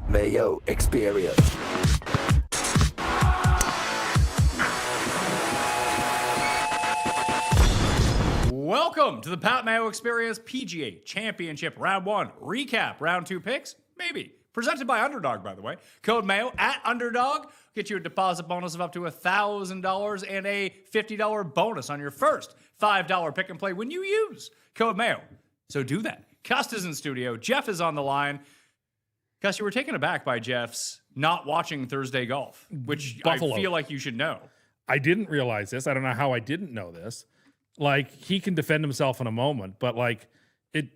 Mayo experience. Welcome to the Pat Mayo Experience PGA Championship Round 1 recap. Round 2 picks? Maybe. Presented by Underdog, by the way. Code Mayo at Underdog. Get you a deposit bonus of up to $1,000 and a $50 bonus on your first $5 pick and play when you use Code Mayo. So do that. Cust is in studio. Geoff is on the line. Cust, you were taken aback by Jeff's not watching Thursday golf, which Buffalo. I feel like you should know. I didn't realize this. I don't know how I didn't know this. Like, he can defend himself in a moment, but like,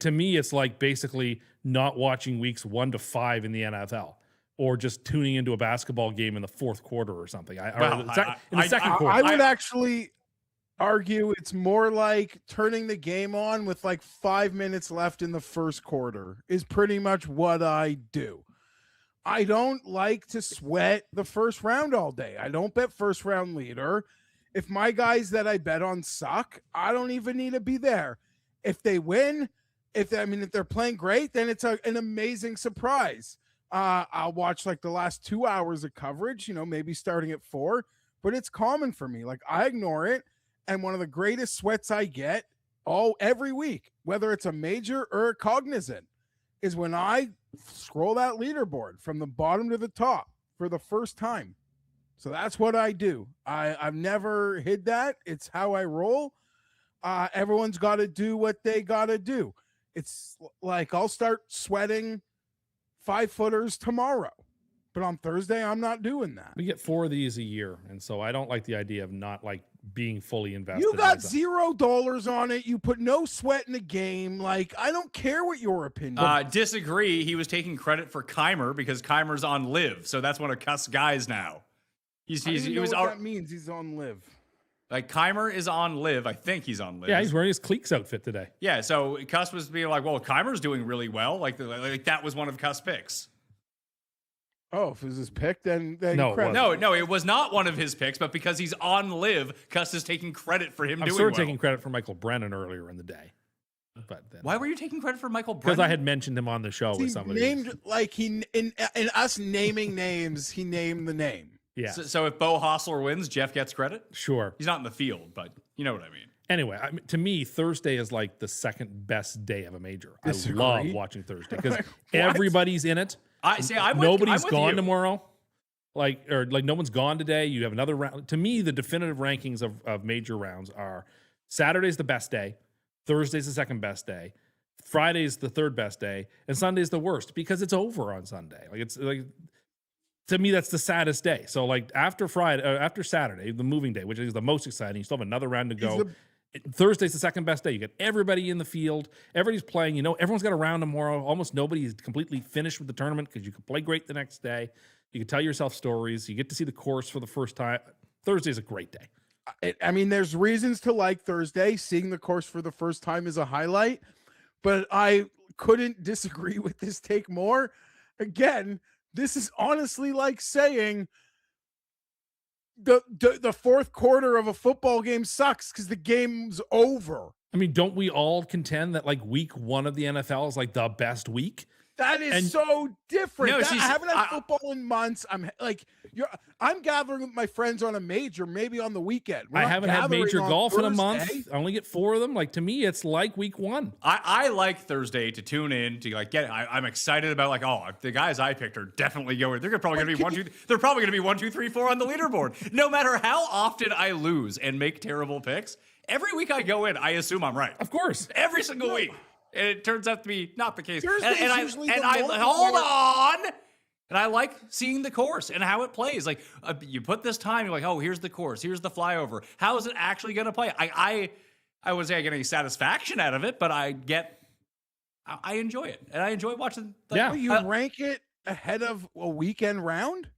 to me, it's like basically not watching weeks 1 to 5 in the NFL, or just tuning into a basketball game in the fourth quarter or something. In the second quarter. I would actually argue it's more like turning the game on with like 5 minutes left in the first quarter is pretty much what I do. I don't like to sweat the first round all day. I don't bet first round leader. If my guys that I bet on suck, I don't even need to be there. If they win, if they're playing great, then it's an amazing surprise. I'll watch like the last 2 hours of coverage, maybe starting at 4, but it's common for me. Like, I ignore it. And one of the greatest sweats I get every week, whether it's a major or a cognizant, is when I scroll that leaderboard from the bottom to the top for the first time. So that's what I do. I've never hid that. It's how I roll. Everyone's got to do what they got to do. It's like I'll start sweating 5-footers tomorrow, but on Thursday, I'm not doing that. We get 4 of these a year, and so I don't like the idea of not like being fully invested. You got $0 on it. You put no sweat in the game. Like, I don't care what your opinion is. Disagree. He was taking credit for Keimer because Keimer's on live, so that's one of Cuss guys now. I don't know what that means. He's on live. Like, Keimer is on live. I think he's on live. Yeah, he's wearing his Cleeks outfit today. Yeah, so Cuss was being like, well, Keimer's doing really well. Like that was one of Cuss' picks. Oh, if it was his pick, then no, it was not one of his picks, but because he's on live, Cuss is taking credit for him doing well. I'm sort of taking credit for Michael Brennan earlier in the day. But then, why were you taking credit for Michael Brennan? Because I had mentioned him on the show with somebody. Named, like, in us naming names, he named the name. Yeah. So if Bo Hostler wins, Geoff gets credit? Sure. He's not in the field, but you know what I mean. Anyway, to me, Thursday is like the second best day of a major. Disagree. I love watching Thursday because everybody's in it. Nobody's gone tomorrow. Like no one's gone today. You have another round. To me, the definitive rankings of major rounds are Saturday's the best day, Thursday's the second best day, Friday's the third best day, and Sunday's the worst because it's over on Sunday. Like, it's like, to me, that's the saddest day. So like after Saturday, the moving day, which is the most exciting, you still have another round to go. Thursday's the second best day. You get everybody in the field. Everybody's playing. Everyone's got a round tomorrow. Almost nobody is completely finished with the tournament because you can play great the next day. You can tell yourself stories. You get to see the course for the first time. Thursday's a great day. There's reasons to like Thursday. Seeing the course for the first time is a highlight, but I couldn't disagree with this take more. Again, this is honestly like saying the fourth quarter of a football game sucks because the game's over. I mean, don't we all contend that like week 1 of the NFL is like the best week? That is so different. I haven't had football in months. I'm gathering with my friends on a major, maybe on the weekend. I haven't had major golf in a month. I only get 4 of them. Like, to me, it's like week 1. I like Thursday to tune in to like get. I'm excited about like, the guys I picked are definitely going. They're probably going to be 1, 2. They're probably going to be 1, 2, 3, 4 on the leaderboard. No matter how often I lose and make terrible picks, every week I go in, I assume I'm right. Of course, every single week. And it turns out to be not the case. And I hold on. And I like seeing the course and how it plays. Like, you put this time, you're like, oh, here's the course, here's the flyover. How is it actually going to play? I wouldn't say I get any satisfaction out of it, but I enjoy it, and I enjoy watching. You rank it ahead of a weekend round?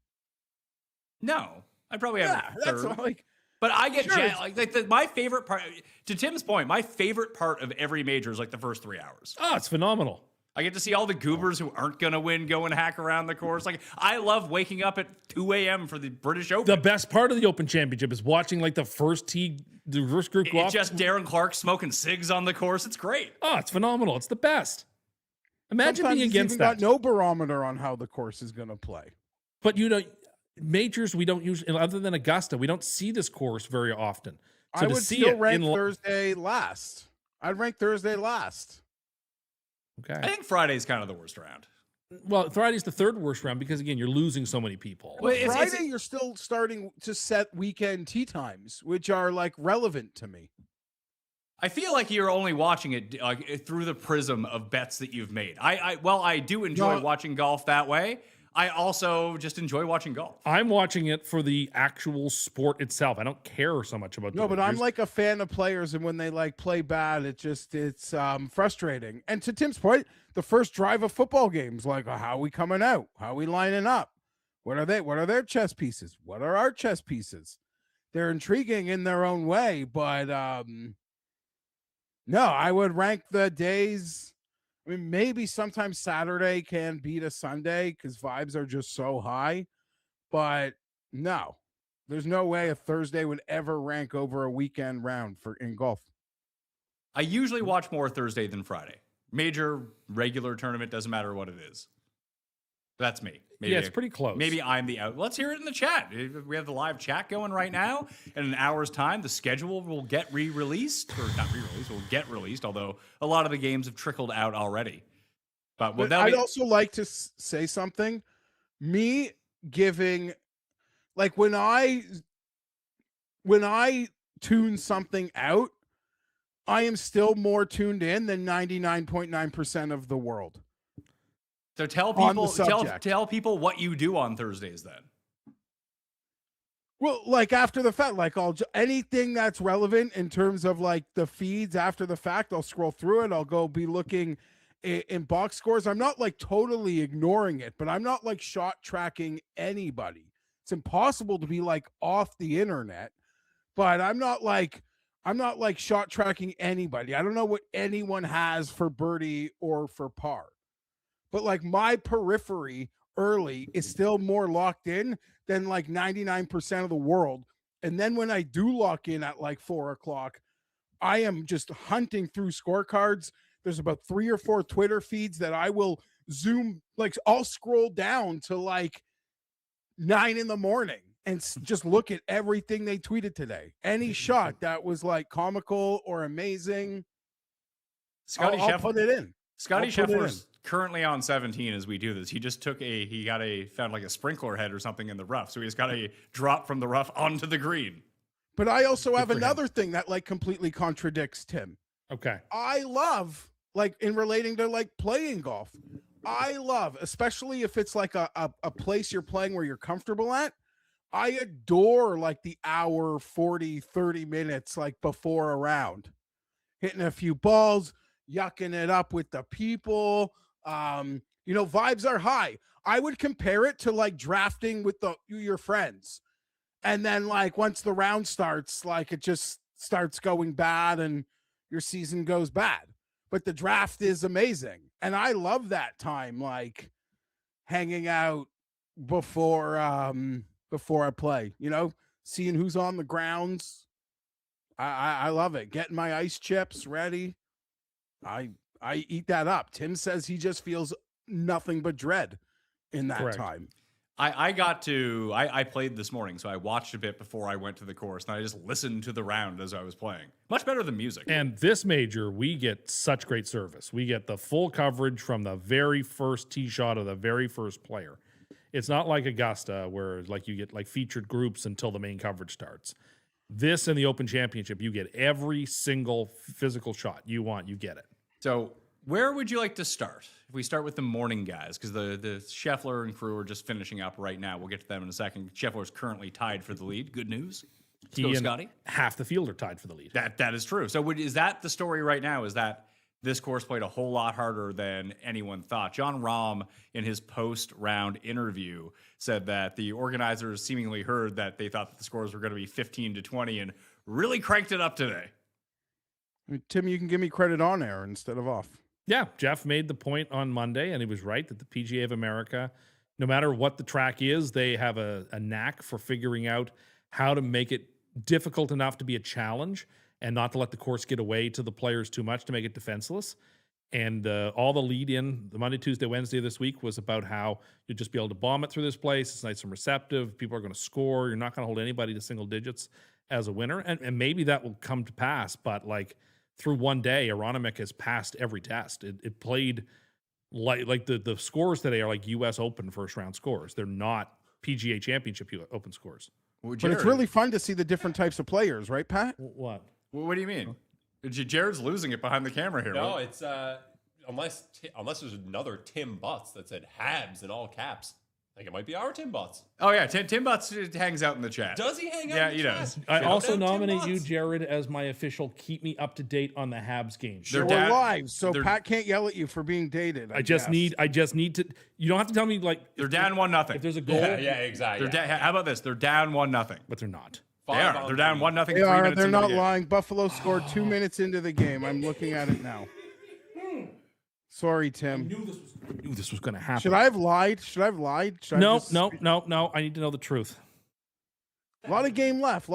No, I'd probably have it third. That's like. But I get my favorite part. To Tim's point, my favorite part of every major is like the first 3 hours. Oh, it's phenomenal. I get to see all the goobers who aren't going to win go and hack around the course. Like, I love waking up at 2 a.m. for the British Open. The best part of the Open Championship is watching like the first group go off. It's just Darren Clark smoking cigs on the course. It's great. Oh, it's phenomenal. It's the best. Imagine Sometimes being he's against even that. got no barometer on how the course is going to play. But majors, we don't usually, other than Augusta, we don't see this course very often. So I to would see still it rank in Thursday last. I'd rank Thursday last. I okay. think Friday's kind of the worst round. Well, Friday's the third worst round because again, you're losing so many people. Well, it's- Friday, you're still starting to set weekend tee times, which are like relevant to me. I feel like you're only watching it through the prism of bets that you've made. I do enjoy watching golf that way. I also just enjoy watching golf. I'm watching it for the actual sport itself. I don't care so much about No, the but I'm wagers. like a fan of players, and when they like play bad, it's frustrating. And to Tim's point, the first drive of football games, like how are we coming out? How are we lining up? What are they? What are their chess pieces? What are our chess pieces? They're intriguing in their own way, but no, I would rank the days. I mean, maybe sometimes Saturday can beat a Sunday because vibes are just so high, but no, there's no way a Thursday would ever rank over a weekend round in golf. I usually watch more Thursday than Friday. Major, regular tournament, doesn't matter what it is. That's me. Maybe yeah, it's pretty close. Maybe I'm the out. Let's hear it in the chat. We have the live chat going right now. In an hour's time, the schedule will get re-released, or not re-released, will get released, although a lot of the games have trickled out already. But I'd also like to say something. Me giving, like when I tune something out, I am still more tuned in than 99.9% of the world. So tell on the people, subject. tell people what you do on Thursdays then. Well, like after the fact, like anything that's relevant in terms of like the feeds after the fact, I'll scroll through it. I'll go be looking in box scores. I'm not like totally ignoring it, but I'm not like shot tracking anybody. It's impossible to be like off the internet, but I'm not like shot tracking anybody. I don't know what anyone has for birdie or for par. But like my periphery early is still more locked in than like 99% of the world. And then when I do lock in at like 4:00, I am just hunting through scorecards. There's about 3 or 4 Twitter feeds that I will zoom, like I'll scroll down to like 9 a.m. and just look at everything they tweeted today. Any shot that was like comical or amazing, I'll put it in. Scotty Scheffler's currently on 17 as we do this. He just found like a sprinkler head or something in the rough. So he's got a drop from the rough onto the green. But I also have another thing that like completely contradicts Tim. Okay. I love, like in relating to like playing golf, I love, especially if it's like a place you're playing where you're comfortable at. I adore like the hour, 40, 30 minutes like before a round, hitting a few balls, yucking it up with the people. Vibes are high. I would compare it to like drafting with your friends. And then like once the round starts, like it just starts going bad and your season goes bad. But the draft is amazing. And I love that time, like hanging out before I play, seeing who's on the grounds. I love it. Getting my ice chips ready. I eat that up. Tim says he just feels nothing but dread in that time. I played this morning, so I watched a bit before I went to the course, and I just listened to the round as I was playing. Much better than music. And this major, we get such great service. We get the full coverage from the very first tee shot of the very first player. It's not like Augusta where like you get like featured groups until the main coverage starts. This and the Open Championship, you get every single physical shot you want, you get it. So where would you like to start? If we start with the morning guys, because the Scheffler and crew are just finishing up right now. We'll get to them in a second. Scheffler's currently tied for the lead. Good news. Let's go, Scotty. Half the field are tied for the lead. That is true. So is that the story right now? Is that this course played a whole lot harder than anyone thought? John Rahm, in his post-round interview, said that the organizers seemingly heard that they thought that the scores were going to be 15-20 and really cranked it up today. Tim, you can give me credit on air instead of off. Yeah, Geoff made the point on Monday, and he was right that the PGA of America, no matter what the track is, they have a knack for figuring out how to make it difficult enough to be a challenge and not to let the course get away to the players too much to make it defenseless. And all the lead in the Monday, Tuesday, Wednesday this week was about how you'll just be able to bomb it through this place. It's nice and receptive. People are going to score. You're not going to hold anybody to single digits as a winner. And maybe that will come to pass. But like through one day, Aronimik has passed every test. It played like the scores today are like U.S. Open first round scores. They're not PGA Championship Open scores. Well, But it's really fun to see the different types of players, right, Pat? What? What do you mean? Jared's losing it behind the camera here. No, it's unless there's another Tim Butts that said Habs in all caps. I think it might be our Tim Butts. Oh yeah, Tim Butts hangs out in the chat. Does he hang out? Yeah, in he the does. chat? I Shout also out Tim nominate you, Butts. Jared, as my official keep me up to date on the Habs game. They're We're down- live, so they're- Pat can't yell at you for being dated. I just need to. You don't have to tell me like They're down 1-0. if there's a goal, Yeah, exactly. How about this? They're down 1-0. but they're not. They are. They're down 1-0. They 3 are. minutes They're into the not game. lying. Buffalo scored 2 minutes into the game. I'm looking at it now. Sorry, Tim. I knew this was going to happen. Should I have lied? Should I have lied? Should I No, just- no. I need to know the truth. A lot of game left.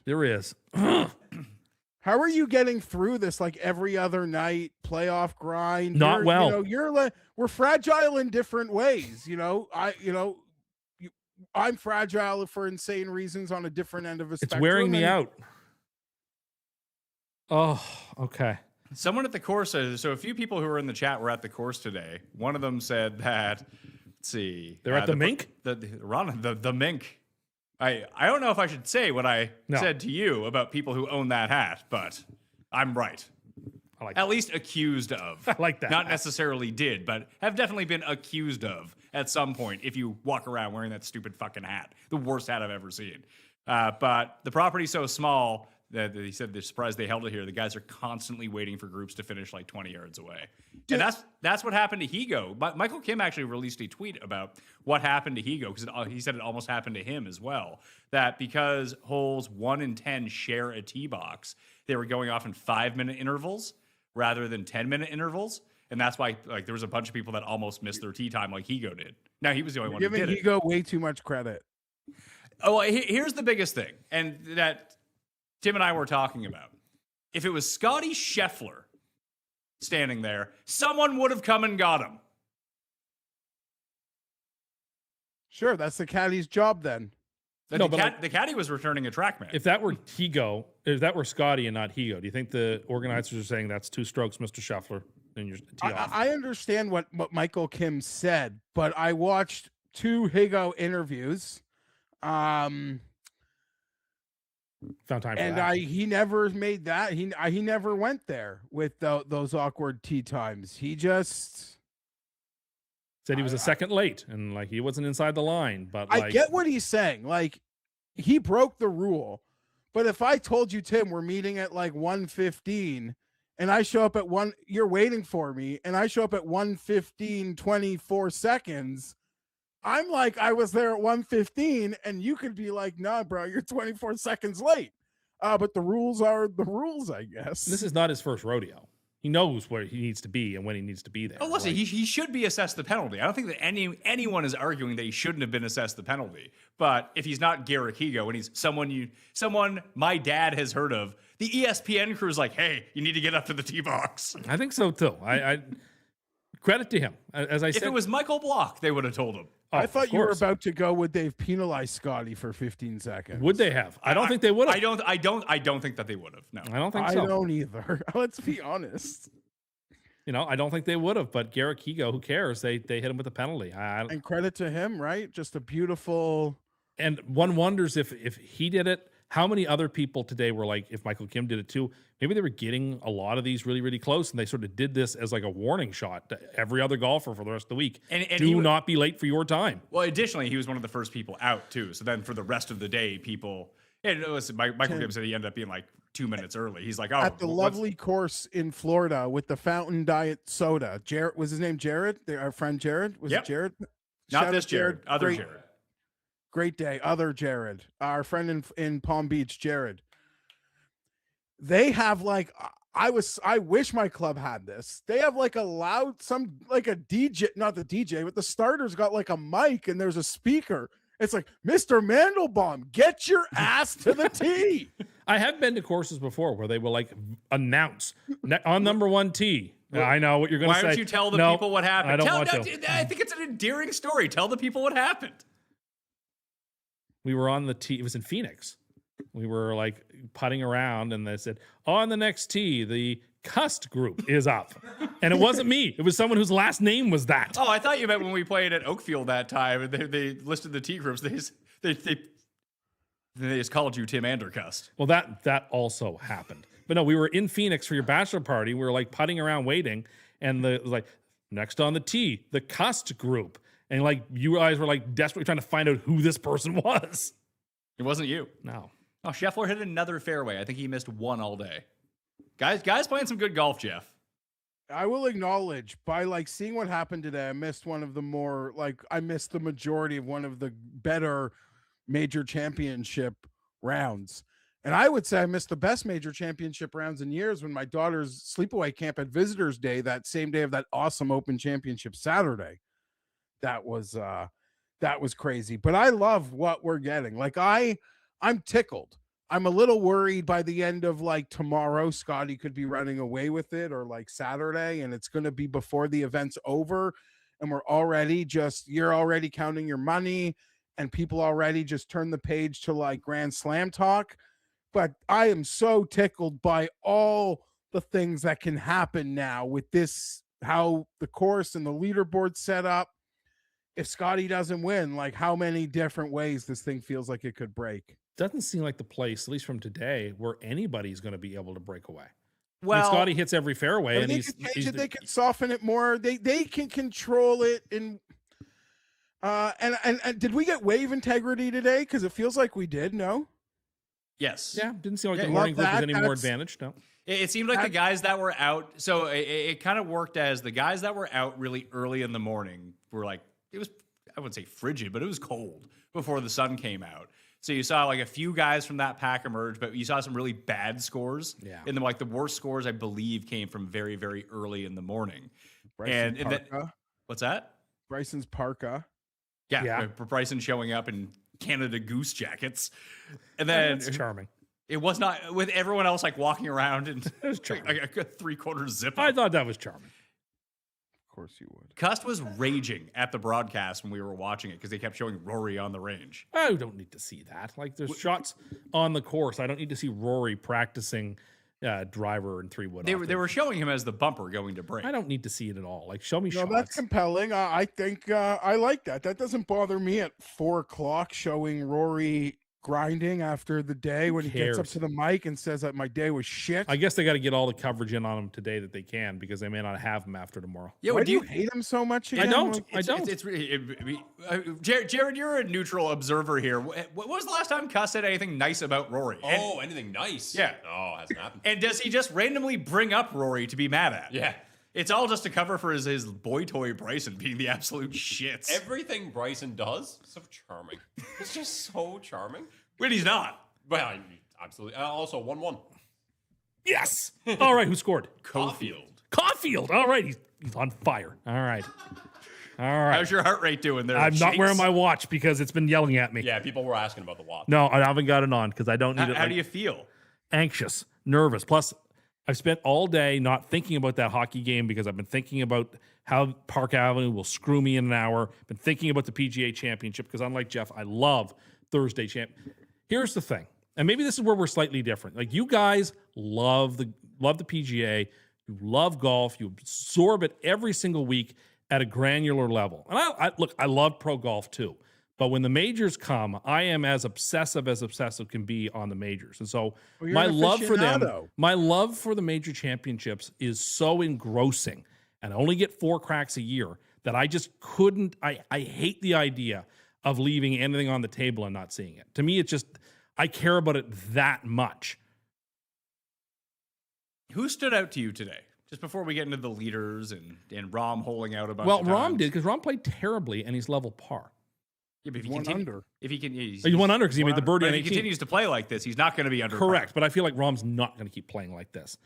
There is. How are you getting through this like every other night playoff grind? Not well. You know, you're like we're fragile in different ways. I'm fragile for insane reasons on a different end of a It's spectrum. wearing me and- out. Oh, okay. Someone at the course, so a few people who were in the chat were at the course today. One of them said that, let's see. They're at the Mink? The Mink. I don't know if I should say what I said to you about people who own that hat, but I'm right. I like At least accused of. I like that. Not necessarily did, but have definitely been accused of at some point if you walk around wearing that stupid fucking hat. The worst hat I've ever seen. But the property's so small that he said they're surprised they held it here. The guys are constantly waiting for groups to finish like 20 yards away. And that's what happened to Higgo. Michael Kim actually released a tweet about what happened to Higgo because he said it almost happened to him as well. That because holes 1 and 10 share a tee box, they were going off in 5-minute intervals rather than 10-minute intervals. And that's why like there was a bunch of people that almost missed their tee time like Higgo did. Now he was the only one who Giving did it. Higgo way too much credit. Oh, well, here's the biggest thing, and that Tim and I were talking about. If it was Scotty Scheffler standing there, someone would have come and got him. Sure, that's the caddy's job then. The caddy was returning a TrackMan. If that were Higgo, if that were Scotty and not Higgo, do you think the organizers are saying that's 2 strokes, Mr. Scheffler, and you're tee off? I understand what Michael Kim said, but I watched 2 Higgo interviews. Found time for And that. he never made that. He never went there with those awkward tee times. He just Said he was a second late and like he wasn't inside the line. But like, I get what he's saying. Like he broke the rule. But if I told you, Tim, we're meeting at like 1:15 and I show up at you're waiting for me, and I show up at 1:15, 24 seconds. I'm like, I was there at 1:15, and you could be like, nah, bro, you're 24 seconds late. But the rules are the rules, I guess. this is not his first rodeo. He knows where he needs to be and when he needs to be there. Oh, listen, Like, he should be assessed the penalty. I don't think that anyone is arguing that he shouldn't have been assessed the penalty. But if he's not Garrick Higgo and he's someone my dad has heard of, the ESPN crew is like, hey, you need to get up to the tee box. I think so too. I credit to him. As I If said, it was Michael Block, they would have told him. oh, I thought of you were course. about to go, would they've penalized Scotty for 15 seconds? Would they have? I don't think they would have. I don't think that they would have. No. I don't think I so. don't either. Let's be honest. You know, I don't think they would have. But Garrick Higgo, who cares? They hit him with a penalty. And credit to him, right? Just a beautiful. And one wonders if he did it, how many other people today were like, if Michael Kim did it too, maybe they were getting a lot of these really, really close, and they sort of did this as like a warning shot to every other golfer for the rest of the week. And Do not be late for your time. Well, additionally, he was one of the first people out too. So then for the rest of the day, people. And listen, Michael Kim said he ended up being like 2 minutes early. He's like, oh, At the lovely course in Florida with the fountain diet soda. Jared, was his name Jared? Our friend Jared? Was Yep. it Jared? Not Shout this out Jared, other Great- Jared. Great day. Other Jared. Our friend in Palm Beach, Jared. They have like I wish my club had this. They have like a DJ, not the DJ, but the starter's got like a mic and there's a speaker. It's like, Mr. Mandelbaum, get your ass to the tee. I have been to courses before where they will like announce on number 1 tee, I know what you're going to Why say. don't you tell the No, people what happened? I don't Tell, want no, to. I think it's an endearing story. Tell the people what happened. We were on the tee. It was in Phoenix. We were like putting around, and they said, on the next tee, the Cust group is up. And it wasn't me. It was someone whose last name was that. Oh, I thought you meant when we played at Oakfield that time, and they listed the tee groups. They just called you Tim Andercust. Well, that also happened. But no, we were in Phoenix for your bachelor party. We were like putting around waiting, and it was like, next on the tee, the Cust group. And like you guys were like desperately trying to find out who this person was. It wasn't you. No. Oh, Scheffler hit another fairway. I think he missed one all day. Guys playing some good golf, Jeff. I will acknowledge by like seeing what happened today, I missed one of the more like I missed the majority of one of the better major championship rounds. And I would say I missed the best major championship rounds in years when my daughter's sleepaway camp at Visitors Day, that same day of that awesome Open Championship Saturday. That was crazy. But I love what we're getting. Like I'm tickled. I'm a little worried by the end of like tomorrow, Scotty could be running away with it, or like Saturday, and it's going to be before the event's over. And you're already counting your money, and people already just turn the page to like Grand Slam talk. But I am so tickled by all the things that can happen now with this, how the course and the leaderboard set up. If Scotty doesn't win, like how many different ways this thing feels like it could break. Doesn't seem like the place, at least from today, where anybody's going to be able to break away. Well, I mean, Scotty hits every fairway, and they he's can change it. They can soften it more. They can control it. And did we get wave integrity today? Because it feels like we did. No. yes. Yeah, didn't seem like Yeah, the morning group was any more that's- advantaged. No. It seemed like the guys that were out. So it kind of worked as the guys that were out really early in the morning were like, it was, I wouldn't say frigid, but it was cold before the sun came out. So you saw like a few guys from that pack emerge, but you saw some really bad scores. Yeah. And the worst scores, I believe, came from very, very early in the morning. Bryson And then, parka. what's that? Bryson's parka. Yeah. Bryson showing up in Canada Goose jackets. And then That's charming. it was not with everyone else like walking around and It was charming. like a 3/4 zip. I thought that was charming. Of course you would. Cust was raging at the broadcast when we were watching it because they kept showing Rory on the range. I don't need to see that. Like, there's shots on the course. I don't need to see Rory practicing driver and 3-wood. They were showing him as the bumper going to break. I don't need to see it at all. Like, show me No, shots. that's compelling. I think I like that. That doesn't bother me at 4:00 showing Rory grinding after the day when he gets up cares? to the mic and says that my day was shit. I guess they got to get all the coverage in on him today that they can, because they may not have him after tomorrow. Yeah, Why what do you hate him so much? I Again? don't. Like, I don't. It's really, Jared, you're a neutral observer here. What was the last time Cust said anything nice about Rory? Oh, anything nice? Yeah. Oh, hasn't happened. And does he just randomly bring up Rory to be mad at? Yeah. It's all just a cover for his boy toy Bryson being the absolute shits. Everything Bryson does, so charming. It's just so charming. When he's not. Well, absolutely. Also, 1-1. Yes. All right. Who scored? Caulfield. Caulfield. All right. He's on fire. All right. All right. How's your heart rate doing there? I'm not Shakes? wearing my watch because it's been yelling at me. Yeah, people were asking about the watch. No, I haven't got it on because I don't need How, it. how like, do you feel? anxious, nervous. Plus, I've spent all day not thinking about that hockey game because I've been thinking about how Park Avenue will screw me in an hour. Been thinking about the PGA Championship because, unlike Jeff, I love Thursday champ. Here's the thing, and maybe this is where we're slightly different. Like, you guys love the PGA, you love golf, you absorb it every single week at a granular level. And I love pro golf too. But when the majors come, I am as obsessive can be on the majors. And so Well, you're my an love for them, aficionado. my love for the major championships is so engrossing. And I only get 4 cracks a year that I just couldn't, I hate the idea of leaving anything on the table and not seeing it. To me, it's just, I care about it that much. Who stood out to you today? Just before we get into the leaders and Rom holding out a bunch Well, of Rom times. did, because Rom played terribly and he's level par. Yeah, but if he One continue- under. If he can, he's, He went under because he made the birdie But on if he 18. continues to play like this, he's not going to be under. Correct, but I feel like Rom's not going to keep playing like this.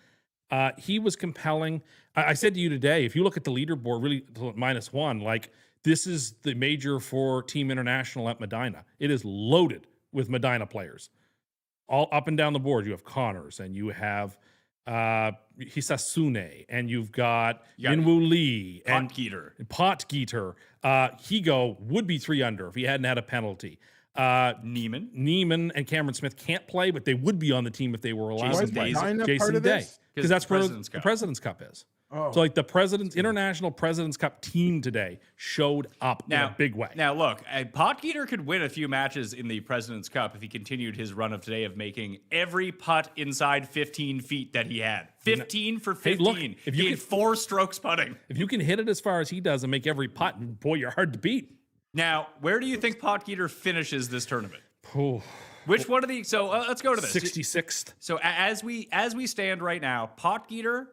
He was compelling. I said to you today, if you look at the leaderboard, really -1, like, this is the major for Team International at Medina. It is loaded with Medina players. All up and down the board. You have Connors and you have Hisasune, and you've got got Minwoo Lee and Potgieter. Higgo would be 3 under if he hadn't had a penalty. Neiman and Cameron Smith can't play, but they would be on the team if they were allowed Jason to play. Day's part Jason of Day, this? because that's where President's the Cup. President's Cup is. Oh. So like the International President's Cup team today showed up in a big way. Now, look, Potgieter could win a few matches in the President's Cup if he continued his run of today of making every putt inside 15 feet that he had. 15 for 15. Hey, look, if you he had 4 strokes putting. If you can hit it as far as he does and make every putt, boy, you're hard to beat. Now, where do you think Potgieter finishes this tournament? Oh, Which one of the? So let's go to this. 66th. So as we stand right now, Potgieter,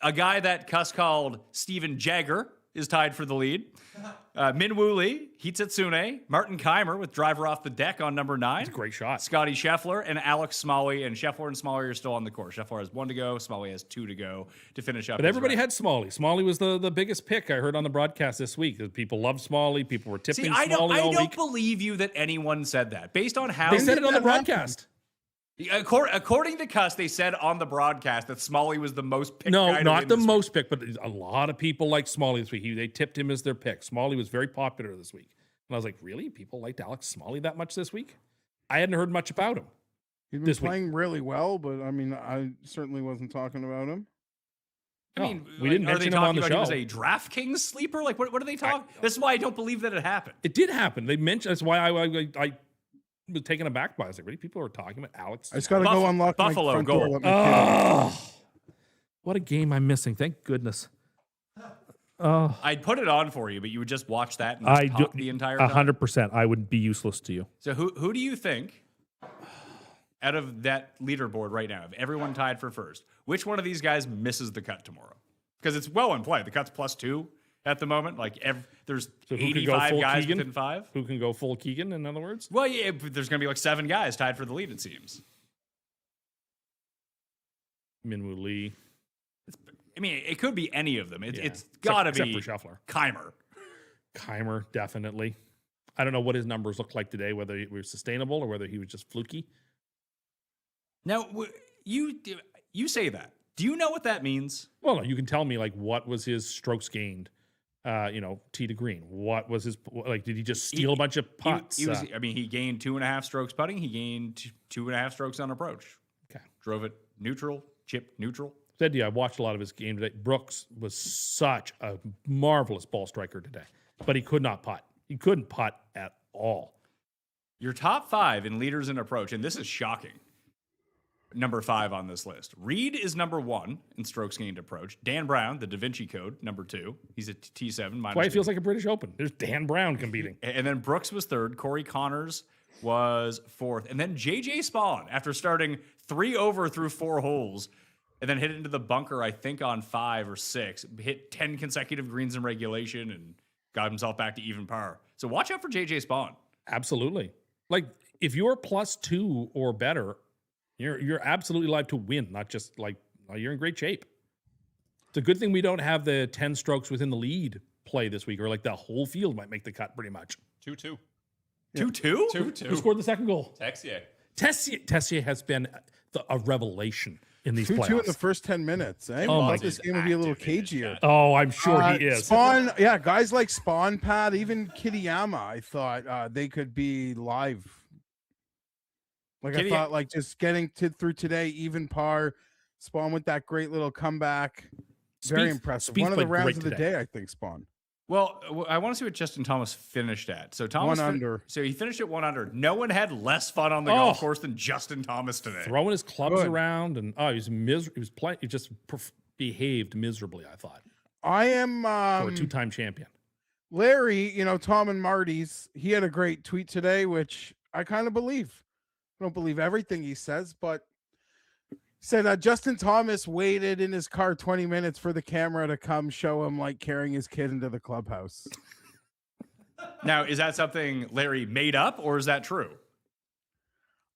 a guy that Cuss called Steven Jagger, is tied for the lead. Minwoo Lee, Hitsune, Martin Keimer with driver off the deck on number 9. It's a great shot. Scotty Scheffler and Alex Smalley. And Scheffler and Smalley are still on the course. Scheffler has 1 to go. Smalley has 2 to go to finish up. But everybody had Smalley. Smalley was the biggest pick I heard on the broadcast this week. People loved Smalley. People were tipping I Smalley all don't week. believe you that anyone said that. Based on how They said it on the broadcast. According to Cuss, they said on the broadcast that Smalley was the most picked guy No, to not win the this most pick, but a lot of people liked Smalley this week. They tipped him as their pick. Smalley was very popular this week. And I was like, really? People liked Alex Smalley that much this week? I hadn't heard much about him. He's been this week. playing really well, but I mean, I certainly wasn't talking about him. I mean, we didn't are they mention him on talking the about show. he was a DraftKings sleeper? Like, what are they talking? This is why I don't believe that it happened. It did happen. They mentioned that's why I was taken aback by it. I was like, really? People are talking about Alex? I just got to go unlock Buffalo my front goal. door. Let me kill. What a game I'm missing. Thank goodness. I'd put it on for you, but you would just watch that and just talk the entire time. 100%. I would be useless to you. So who do you think, out of that leaderboard right now, if everyone tied for first, which one of these guys misses the cut tomorrow? Because it's well in play. The cut's +2 at the moment. Like there's So who could go 85 full guys Keegan? within 5. Who can go full Keegan, in other words? Well, yeah, there's going to be like 7 guys tied for the lead, it seems. Minwoo Lee. I mean, it could be any of them. It's got to be Except for Scheffler. Keimer. Keimer, definitely. I don't know what his numbers looked like today, whether he was sustainable or whether he was just fluky. Now, you say that. Do you know what that means? Well, no, you can tell me, like, what was his strokes gained, tee to green? What was his, like, did he just steal a bunch of putts? He gained 2.5 strokes putting. He gained 2.5 strokes on approach. Okay. Drove it neutral, chipped neutral. Said to you, I watched a lot of his game today. Brooks was such a marvelous ball striker today, but he could not putt. He couldn't putt at all. Your top 5 in leaders in approach, and this is shocking. Number 5 on this list. Reed is number 1 in strokes gained approach. Dan Brown, the Da Vinci Code, number 2. He's a T7. That's why it feels like a British Open. There's Dan Brown competing. And then Brooks was 3rd. Corey Connors was 4th. And then JJ Spawn, after starting 3 over through 4 holes, and then hit it into the bunker, I think, on 5 or 6. Hit 10 consecutive greens in regulation and got himself back to even par. So watch out for JJ Spawn. Absolutely. Like, if you're +2 or better, you're absolutely live to win, not just like you're in great shape. It's a good thing we don't have the 10 strokes within the lead play this week, or like the whole field might make the cut pretty much. 2-2. 2-2? 2-2. Who scored the second goal? Texier. Tessier has been a revelation in these 2-2 playoffs. in the first 10 minutes. Eh? Oh, I my thought this game would be a little active in his cagier. chat. Oh, I'm sure he is. Spawn, yeah, guys like Spawn, Pat, even Kitayama, I thought they could be live. Like I thought, like just getting through today, even par. Spawn with that great little comeback. Very impressive. One of the rounds of the day, I think, Spawn. Well, I want to see what Justin Thomas finished at. So Thomas 1 under. So he finished at 1 under. No one had less fun on the golf course than Justin Thomas today. Throwing his clubs Good. around, and he was miserable. He was playing. He just behaved miserably, I thought, I am for a 2-time champion. Larry, Tom and Marty's, he had a great tweet today, which I kind of believe. I don't believe everything he says, but said Justin Thomas waited in his car 20 minutes for the camera to come show him like carrying his kid into the clubhouse. Now, is that something Larry made up, or is that true?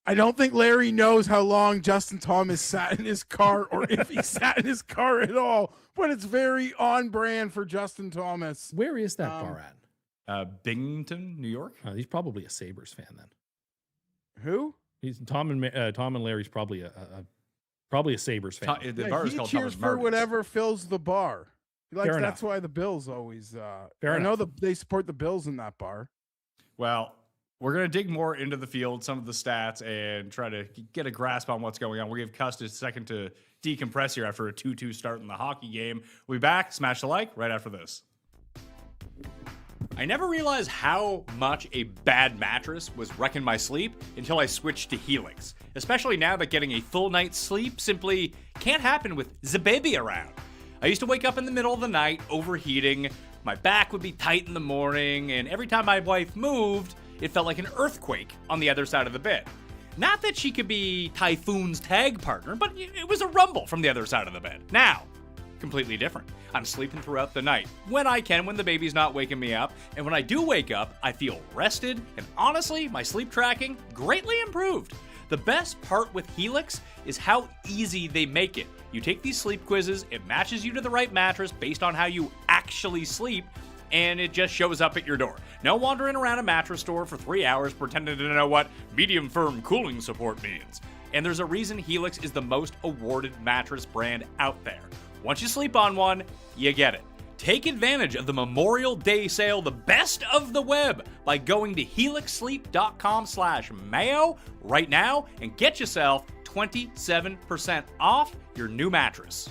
I don't think Larry knows how long Justin Thomas sat in his car or if he sat in his car at all, but it's very on brand for Justin Thomas. Where is that bar at? Binghamton, New York? He's probably a Sabres fan then. Who? He's Tom and Larry's probably a Probably a Sabres fan. The Yeah, bar is he called cheers Thomas for Martin's. whatever fills the bar. Like Fair that's enough. why the Bills always. Fair I know enough. they support the Bills in that bar. Well, we're going to dig more into the field, some of the stats, and try to get a grasp on what's going on. We'll give Cust a second to decompress here after a 2-2 start in the hockey game. We'll be back. Smash the like right after this. I never realized how much a bad mattress was wrecking my sleep until I switched to Helix, especially now that getting a full night's sleep simply can't happen with the baby around. I used to wake up in the middle of the night overheating, my back would be tight in the morning, and every time my wife moved, it felt like an earthquake on the other side of the bed. Not that she could be Typhoon's tag partner, but it was a rumble from the other side of the bed. Now, completely different. I'm sleeping throughout the night, when I can, when the baby's not waking me up, and when I do wake up, I feel rested, and honestly, my sleep tracking greatly improved. The best part with Helix is how easy they make it. You take these sleep quizzes, it matches you to the right mattress based on how you actually sleep, and it just shows up at your door. No wandering around a mattress store for 3 hours pretending to know what medium firm cooling support means. And there's a reason Helix is the most awarded mattress brand out there. Once you sleep on one, you get it. Take advantage of the Memorial Day sale, the best of the web, by going to helixsleep.com/Mayo right now and get yourself 27% off your new mattress.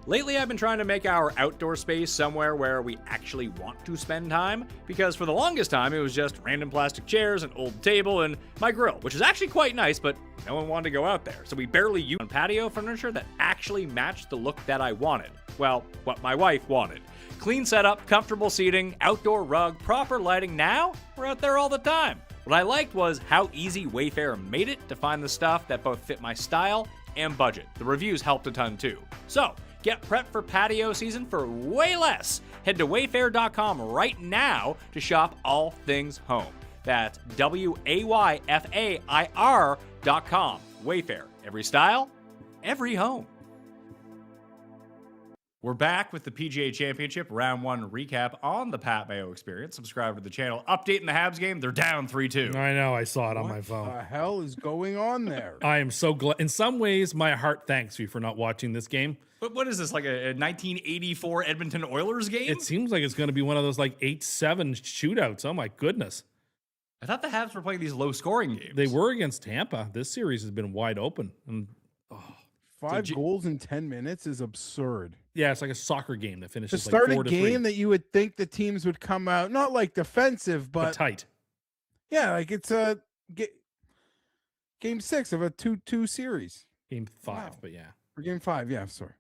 Lately, I've been trying to make our outdoor space somewhere where we actually want to spend time, because for the longest time, it was just random plastic chairs, an old table, and my grill, which is actually quite nice, but no one wanted to go out there. So we barely used patio furniture that actually matched the look that I wanted. Well, what my wife wanted. Clean setup, comfortable seating, outdoor rug, proper lighting. Now, we're out there all the time. What I liked was how easy Wayfair made it to find the stuff that both fit my style and budget. The reviews helped a ton too. So, get prepped for patio season for way less. Head to wayfair.com right now to shop all things home. That's WAYFAIR.com. Wayfair. Every style, every home. We're back with the PGA Championship Round 1 recap on the Pat Mayo Experience. Subscribe to the channel. Update in the Habs game. They're down 3-2. I know. I saw it on my phone. What the hell is going on there? I am so glad. In some ways, my heart thanks you for not watching this game. But what is this, like a 1984 Edmonton Oilers game? It seems like it's going to be one of those like 8-7 shootouts. Oh my goodness. I thought the Habs were playing these low-scoring games. They were against Tampa. This series has been wide open. And 5 goals in 10 minutes is absurd. yeah, it's like a soccer game that To finishes start like a 4-3. game that you would think the teams would come out, not like defensive, but but tight. yeah, like it's a game 6 of a 2-2 series. Game 5, Wow. but yeah. Or game 5, yeah, sorry.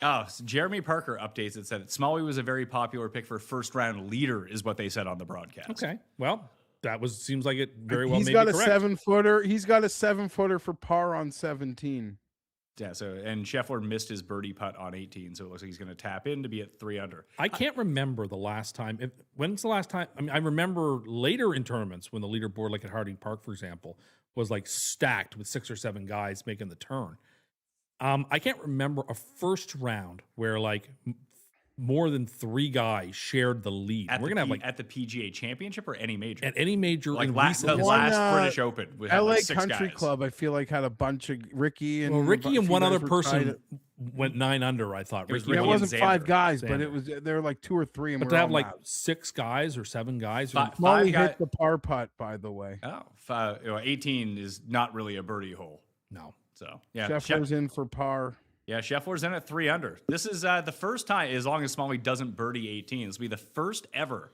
Oh, so Jeremy Parker updates it, said Smalley was a very popular pick for first-round leader, is what they said on the broadcast. Okay. Well, that seems like it very well He's may got be a correct. 7-footer. He's got a 7-footer for par on 17. Yeah, and Scheffler missed his birdie putt on 18, so it looks like he's going to tap in to be at 3 under. I can't remember the last time. When's the last time? I mean, I remember later in tournaments when the leaderboard, like at Harding Park, for example, was like stacked with 6 or 7 guys making the turn. I can't remember a first round where like more than 3 guys shared the lead. We're gonna have like at the PGA Championship or any major. at any major like in last, the recent One, last British Open. We had LA like 6 Country guys. Club, I feel like, had a bunch of Ricky and Well, Ricky and one other guys were trying person to- went 9 under. I thought It was Ricky. Yeah, it Ricky and wasn't 5 Xander. guys, but Xander. it was there were like 2 or 3, and but we're to have all like out. 6 guys or 7 guys. Molly guy- hit the par putt, by the way. Oh, 18 is not really a birdie hole. No. So, yeah. Scheffler's in for par. Yeah, Scheffler's in at 3 under. This is the first time, as long as Smalley doesn't birdie 18, this will be the first ever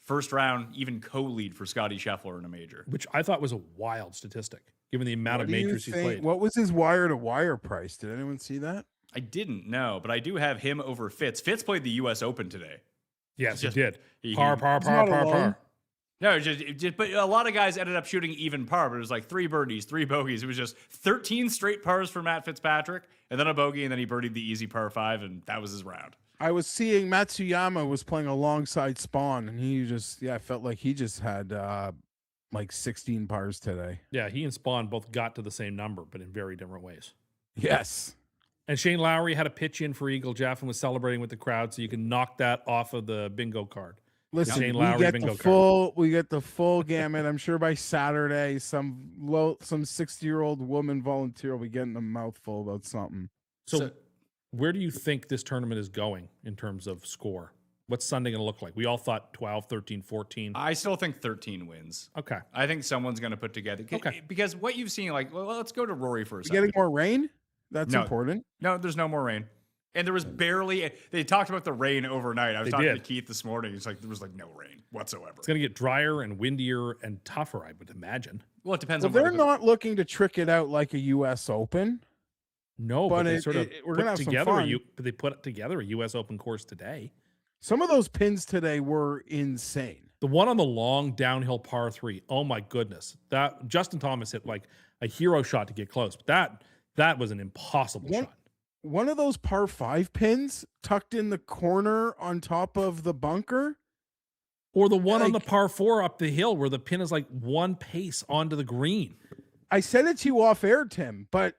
first round, even co-lead for Scotty Scheffler in a major. Which I thought was a wild statistic, given the amount of What do you majors he's think- played. What was his wire-to-wire price? Did anyone see that? I didn't know, but I do have him over Fitz. Fitz played the U.S. Open today. Yes, just- he did. he- Par, he- par, He's par, not par, alone. par. No, but a lot of guys ended up shooting even par, but it was like 3 birdies, 3 bogeys. It was just 13 straight pars for Matt Fitzpatrick, and then a bogey, and then he birdied the easy par 5, and that was his round. I was seeing Matsuyama was playing alongside Spawn, and he just, I felt like he just had like 16 pars today. Yeah, he and Spawn both got to the same number, but in very different ways. Yes. And Shane Lowry had a pitch in for Eagle Jeff and was celebrating with the crowd, so you can knock that off of the bingo card. Listen, Shane we Lowry get bingo the card. we get the full gamut. I'm sure by Saturday, some 60-year-old woman volunteer will be getting a mouthful about something. So where do you think this tournament is going in terms of score? What's Sunday going to look like? We all thought 12, 13, 14. I still think 13 wins. Okay. I think someone's going to put together. Okay. Because what you've seen, like, well, let's go to Rory for a You second. getting more rain? That's No. important. No, there's no more rain. And there was barely, they talked about the rain overnight. I was talking to Keith this morning. It's like, there was like no rain whatsoever. It's going to get drier and windier and tougher, I would imagine. Well, it depends Well, on they're where not looking to trick it out like a U.S. Open. No, but they sort of we're put gonna have some together fun. they put together a U.S. Open course today. Some of those pins today were insane. The one on the long downhill par 3. Oh my goodness. That Justin Thomas hit like a hero shot to get close. But that was an impossible shot. One of those par 5 pins tucked in the corner on top of the bunker. Or the one on the par 4 up the hill where the pin is like one pace onto the green. I said it to you off air, Tim, but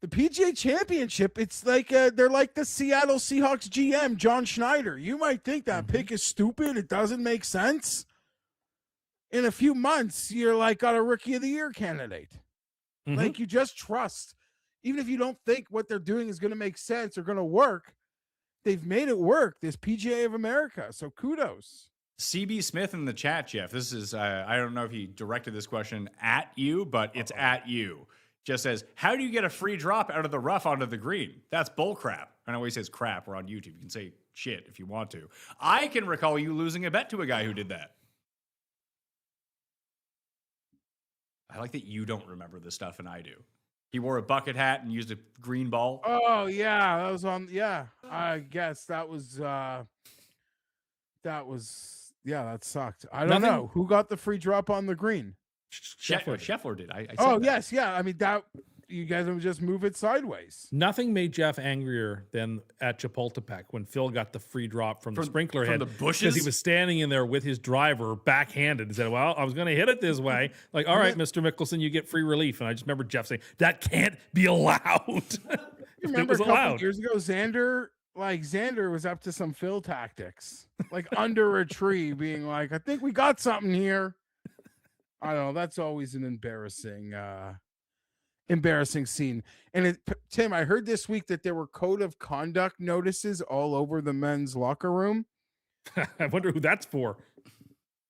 the PGA Championship, it's like they're like the Seattle Seahawks GM, John Schneider. You might think that pick is stupid. It doesn't make sense. In a few months, you're like got a Rookie of the Year candidate. Like you just trust. Even if you don't think what they're doing is going to make sense or going to work, they've made it work, this PGA of America. So kudos. CB Smith in the chat, Jeff. This is, I don't know if he directed this question at you, but it's at you. Just says, how do you get a free drop out of the rough onto the green? That's bull crap. I know he says crap. We're on YouTube. You can say shit if you want to. I can recall you losing a bet to a guy who did that. I like that you don't remember this stuff and I do. He wore a bucket hat and used a green ball. Oh yeah, that was on. Yeah, I guess that sucked. I don't know who got the free drop on the green. Scheffler did. I said that. Yes, yeah. I mean that you guys would just move it sideways. Nothing made Jeff angrier than at Chapultepec when Phil got the free drop from the sprinkler head the bushes? because he was standing in there with his driver backhanded and said, well, I was going to hit it this way. Like, all right, Mr. Mickelson, you get free relief. And I just remember Jeff saying, that can't be allowed. You remember a couple years ago, Xander was up to some Phil tactics, like under a tree being like, I think we got something here. I don't know. That's always an embarrassing scene. And Tim, I heard this week that there were code of conduct notices all over the men's locker room. I wonder who that's for.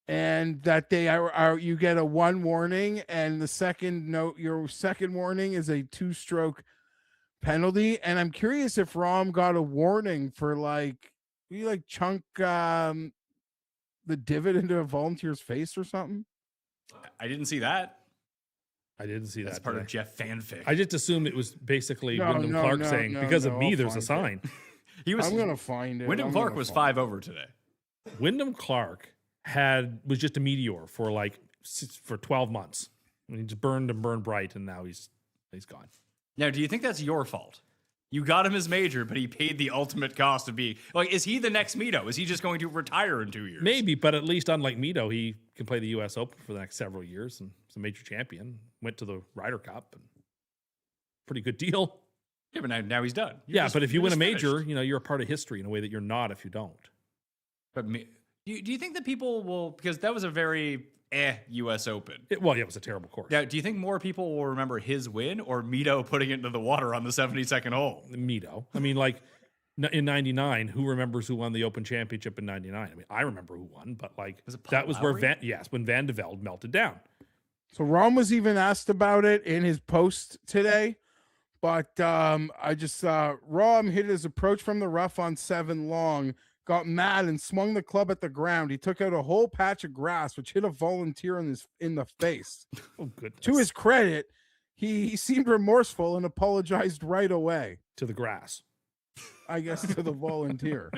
And that they are you get a 1 warning, and your second warning is a 2-stroke penalty. And I'm curious if Rahm got a warning for chunk the divot into a volunteer's face or something. I didn't see that. That's part of Geoff fanfic. I just assumed it was basically Wyndham Clark saying, because of me, there's a sign. I'm going to find it. Wyndham Clark was 5 over today. Wyndham Clark was just a meteor for 12 months. And he just burned and burned bright, and now he's gone. Now, do you think that's your fault? You got him as major, but he paid the ultimate cost of being is he the next Mito? Is he just going to retire in 2 years? Maybe, but at least unlike Mito, he can play the U.S. Open for the next several years, and he's a major champion. Went to the Ryder Cup, and pretty good deal. Yeah, but now he's done. But if you win a major, you're a part of history in a way that you're not if you don't. But do you think that people will, because that was a very U.S. Open. It was a terrible course. Now, do you think more people will remember his win or Mito putting it into the water on the 72nd hole? Mito. I mean, in 99, who remembers who won the Open Championship in 99? I mean, I remember who won, but that was Lowry? when Van de Velde melted down. So Rahm was even asked about it in his post today, but I just saw Rahm hit his approach from the rough on 7 long, got mad and swung the club at the ground. He took out a whole patch of grass, which hit a volunteer in the face. Oh, goodness. To his credit, he seemed remorseful and apologized right away. To the grass. I guess to the volunteer.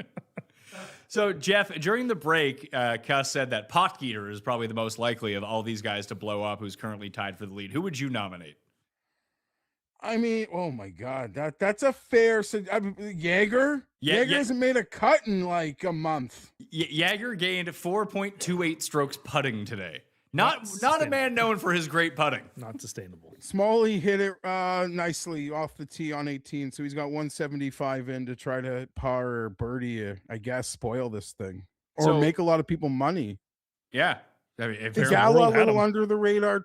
So, Jeff, during the break, Cuss said that Potgieter is probably the most likely of all these guys to blow up, who's currently tied for the lead. Who would you nominate? I mean, oh my God, that's a fair. Jaeger? Yeah, Jaeger hasn't made a cut in like a month. Jaeger gained 4.28 strokes putting today. Not a man known for his great putting. Not sustainable. Smalley hit it nicely off the tee on 18, so he's got 175 in to try to par or birdie, I guess, spoil this thing. or So- make a lot of people money. Yeah. I mean, if Is Aaron Gala a World had little him. under the radar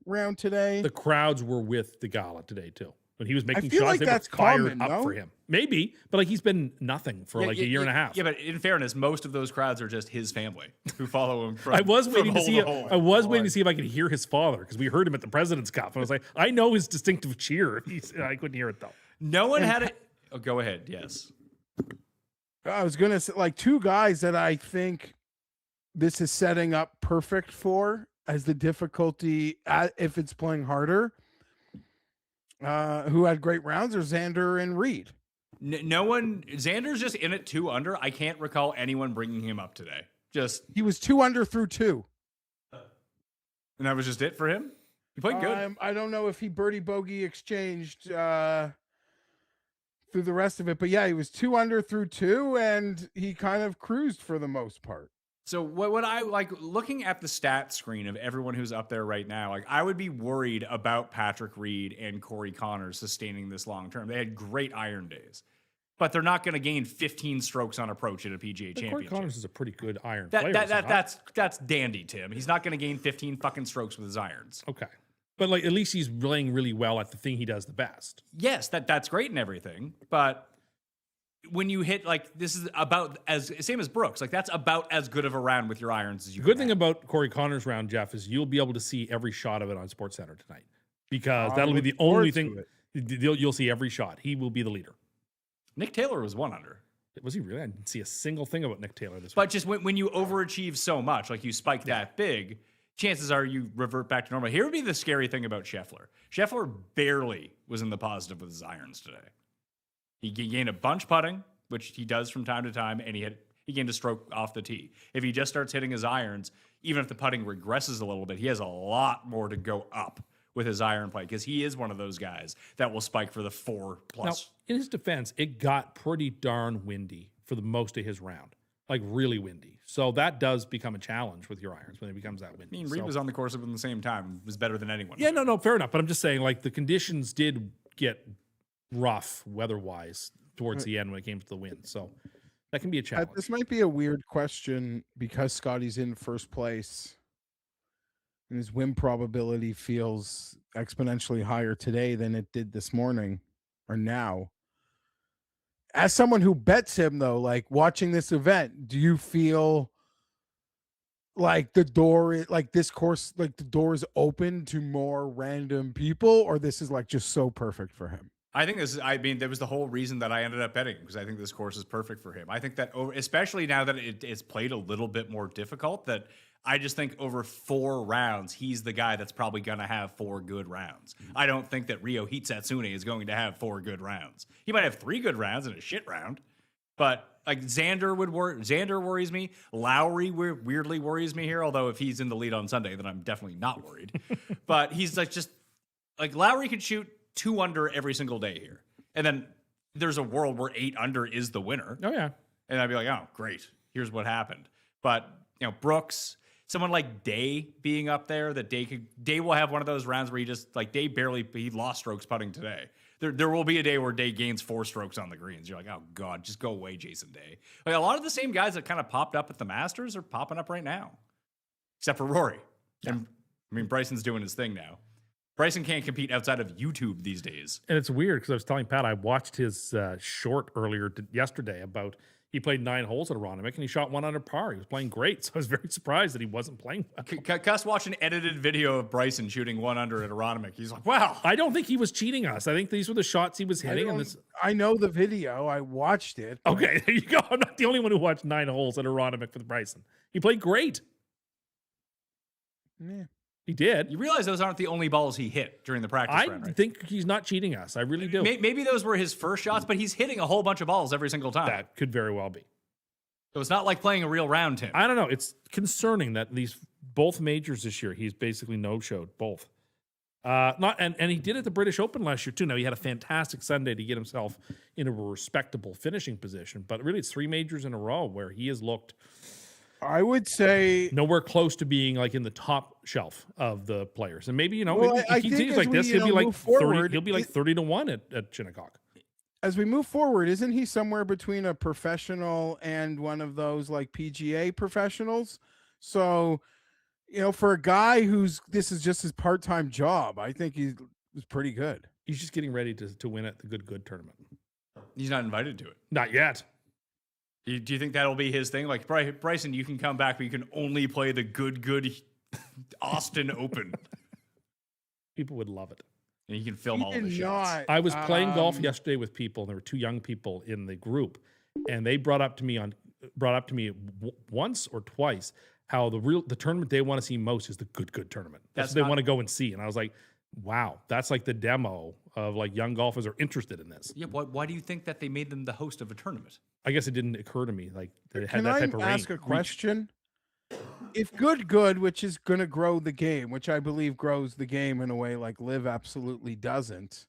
round today? The crowds were with the Gala today too. When he was making feel shots, like they that's were fired common, up no? for him. Maybe, but like he's been nothing for like a year and a half. Yeah, but in fairness, most of those crowds are just his family who follow him from I was from waiting to hole see. hole. I was waiting to see if I could hear his father because we heard him at the President's Cup, and I was like, I know his distinctive cheer. I couldn't hear it though. No one had it. Oh, go ahead. Yes. I was gonna say like two guys that I think this is setting up perfect for as the difficulty if it's playing harder. Who had great rounds are Xander and Reed. No one. Xander's just in it 2 under. I can't recall anyone bringing him up today. Just He was 2 under through 2. and that was just it for him. He played good. I don't know if he birdie bogey exchanged through the rest of it, but yeah, he was 2 under through 2, and he kind of cruised for the most part. So what I like looking at the stat screen of everyone who's up there right now, like I would be worried about Patrick Reed and Corey Connors sustaining this long term. They had great iron days, but they're not going to gain 15 strokes on approach at a PGA Corey Championship. Connors is a pretty good iron player. That's dandy, Tim. He's not going to gain 15 fucking strokes with his irons. Okay, but like at least he's playing really well at the thing he does the best. Yes, that's great and everything, but when you hit like this is about as same as Brooks, like that's about as good of a round with your irons as you. Good can thing have. about Corey Connors' round, Jeff, is you'll be able to see every shot of it on SportsCenter tonight because I that'll be look the forward only to thing it. you'll see every shot. He will be the leader. Nick Taylor was 1 under. Was he really? I didn't see a single thing about Nick Taylor this But week. just when you overachieve so much, like you spike that big, chances are you revert back to normal. Here would be the scary thing about Scheffler. Scheffler barely was in the positive with his irons today. He gained a bunch putting, which he does from time to time, and he gained a stroke off the tee. If he just starts hitting his irons, even if the putting regresses a little bit, he has a lot more to go up with his iron play because he is one of those guys that will spike for the 4+. Now, in his defense, it got pretty darn windy for the most of his round, like really windy. So that does become a challenge with your irons when it becomes that windy. I mean, Reed So- was on the course at the same time. Was better than anyone. Yeah, no, fair enough. But I'm just saying, like, the conditions did get rough weather-wise towards the end when it came to the wind. So that can be a challenge. This might be a weird question because Scotty's in first place and his win probability feels exponentially higher today than it did this morning or now. As someone who bets him, though, like watching this event, do you feel like the door, like this course, like the door is open to more random people, or this is like just so perfect for him? I think that was the whole reason that I ended up betting because I think this course is perfect for him. I think that especially now that it's played a little bit more difficult, that I just think over 4 rounds, he's the guy that's probably going to have 4 good rounds. I don't think that Ryo Hitsatsune is going to have 4 good rounds. He might have 3 good rounds and a shit round, but like Xander worries me. Lowry weirdly worries me here, although if he's in the lead on Sunday, then I'm definitely not worried. But he's like just like Lowry could shoot 2 under every single day here. And then there's a world where 8 under is the winner. Oh, yeah. And I'd be like, oh, great. Here's what happened. But, you know, Brooks, someone like Day being up there, that Day will have one of those rounds where he lost strokes putting today. There will be a day where Day gains 4 strokes on the greens. You're like, oh, God, just go away, Jason Day. Like, a lot of the same guys that kind of popped up at the Masters are popping up right now, except for Rory. Yeah. And, I mean, Bryson's doing his thing now. Bryson can't compete outside of YouTube these days. And it's weird because I was telling Pat, I watched his short yesterday about he played 9 holes at Aronimink and he shot 1 under par. He was playing great. So I was very surprised that he wasn't playing well. Cuss watched an edited video of Bryson shooting 1 under at Aronimink. He's like, wow. I don't think he was cheating us. I think these were the shots he was hitting. I know the video. I watched it. Okay, there you go. I'm not the only one who watched 9 holes at Aronimink with Bryson. He played great. Yeah. He did. You realize those aren't the only balls he hit during the practice round, right? I think he's not cheating us. I really do. Maybe those were his first shots, but he's hitting a whole bunch of balls every single time. That could very well be. So it's not like playing a real round, Tim. I don't know. It's concerning that both majors this year, he's basically no-showed both. And he did at the British Open last year too. Now he had a fantastic Sunday to get himself in a respectable finishing position, but really it's 3 majors in a row where he has looked, I would say, nowhere close to being like in the top shelf of the players. And maybe, Well, if he continues like this, he'll be like 30 to 1 at Shinnecock. as we move forward, isn't he somewhere between a professional and one of those like PGA professionals? So, for a guy this is just his part-time job, I think he was pretty good. He's just getting ready to win at the good tournament. He's not invited to it. Not yet. Do you think that'll be his thing? Like, Bryson, you can come back, but you can only play the good Austin Open. People would love it. And you can film all the shots. I was playing golf yesterday with people, and there were two young people in the group, and they brought up to me once or twice how the tournament they want to see most is the good tournament. That's what they want to go and see. And I was like, wow, that's like the demo of like young golfers are interested in this. Yeah, why do you think that they made them the host of a tournament? I guess it didn't occur to me like they had Can that I type of ask a reach. question? If good, which is going to grow the game, which I believe grows the game in a way like Live absolutely doesn't.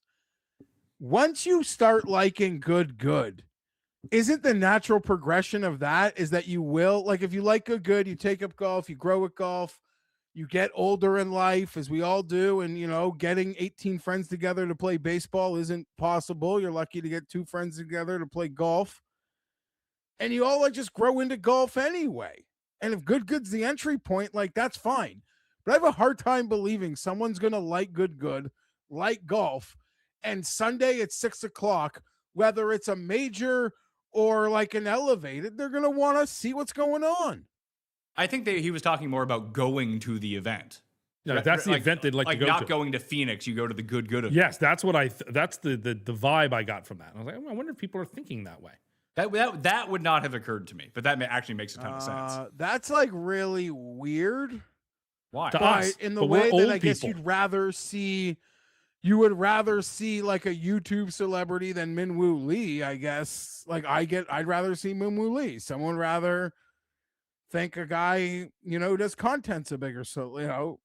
Once you start liking good, isn't the natural progression of that is that you will, like if you like good, you take up golf, you grow at golf, you get older in life, as we all do, and getting 18 friends together to play baseball isn't possible. You're lucky to get 2 friends together to play golf. And you all like just grow into golf anyway. And if good's the entry point, like that's fine. But I have a hard time believing someone's gonna like good, like golf, and Sunday at 6:00, whether it's a major or like an elevated, they're gonna want to see what's going on. I think he was talking more about going to the event. No, that's the event they'd like to go to. Not going to Phoenix, you go to the good event. Yes, that's what that's the vibe I got from that. And I was like, I wonder if people are thinking that way. That would not have occurred to me, but that actually makes a ton of sense. That's like really weird. Why? To us, in the but way we're that I old guess people. you would rather see like a YouTube celebrity than Minwoo Lee, I guess. Like I'd rather see Minwoo Lee. Someone rather think a guy, who does content's a bigger, so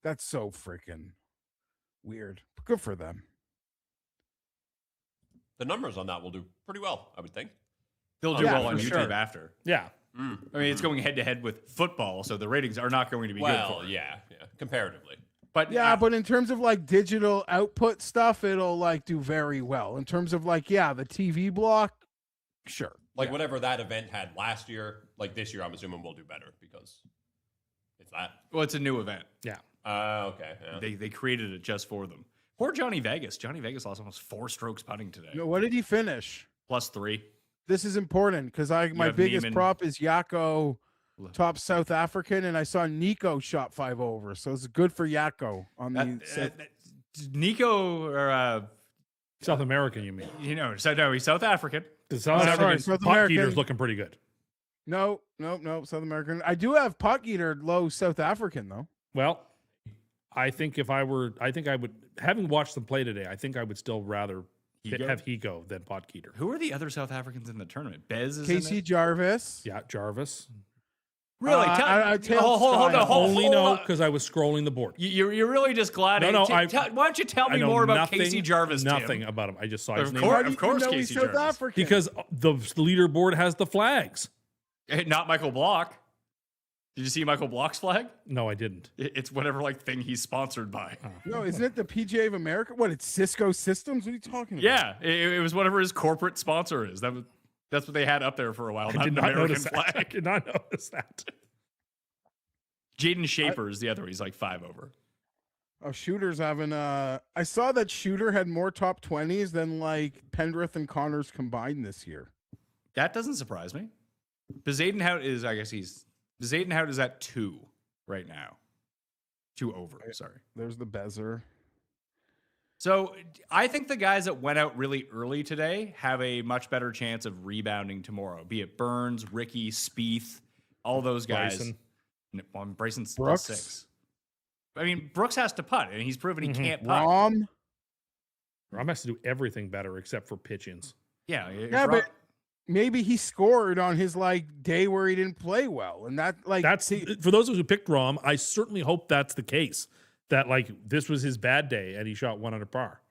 that's so freaking weird. Good for them. The numbers on that will do pretty well, I would think. They'll do well on for YouTube sure. after. Yeah. I mean, it's going head to head with football, so the ratings are not going to be good for it. yeah, comparatively. But But in terms of like digital output stuff, it'll like do very well. In terms of like, the TV block, sure. Like whatever that event had last year, like this year, I'm assuming we'll do better because it's that. well, it's a new event. Yeah. Okay. Yeah. They created it just for them. Poor Johnny Vegas. Johnny Vegas lost almost 4 strokes putting today. No, what did he finish? +3. This is important because my have biggest Neiman. prop is Yako, top South African, and I saw Nico shot 5 over, so it's good for Yako on the. Nico or South American, you mean? he's South African. The South sorry, African South pot American. eater's looking pretty good. No, South American. I do have puck eater low South African though. Well, I think I would, having watched them play today, I think I would still rather Higgo? have Higgo than Potkeeter. Who are the other South Africans in the tournament? Bez is Casey in it? Jarvis. Yeah, Jarvis. Really? Hold on. Only know because I was scrolling the board. You're really just glad. No, why don't you tell I me know more about nothing- Casey Jarvis? Nothing Tim? about him. I just saw his Of name. course. Why do you Of course know he's Casey South Jarvis. African? Because the leaderboard has the flags. Not Michael Block. Did you see Michael Block's flag? No, I didn't. It's whatever thing he's sponsored by. No, isn't it the PGA of America? What? It's Cisco Systems. What are you talking about? Yeah, it was whatever his corporate sponsor is. That's what they had up there for a while. I Not did an not American notice that. I flag. did not notice that. Jaden Shaper is the other. He's like 5 over. Oh, Shooter's having I saw that Shooter had more top 20s than like Pendrith and Connors combined this year. That doesn't surprise me. Bezadenhout is, I guess Bezadenhout is at 2 right now. 2 over, sorry. There's the Bezer. So I think the guys that went out really early today have a much better chance of rebounding tomorrow, be it Burns, Ricky, Spieth, all those guys. Bryson. Bryson's Brooks. +6. I mean, Brooks has to putt, and he's proven he can't putt. Rom. Rom has to do everything better except for pitch-ins. Yeah, Yeah, but maybe he scored on his like day where he didn't play well, and that like That's for those of us who picked Rom. I certainly hope that's the case. That like this was his bad day and he shot 1 under par.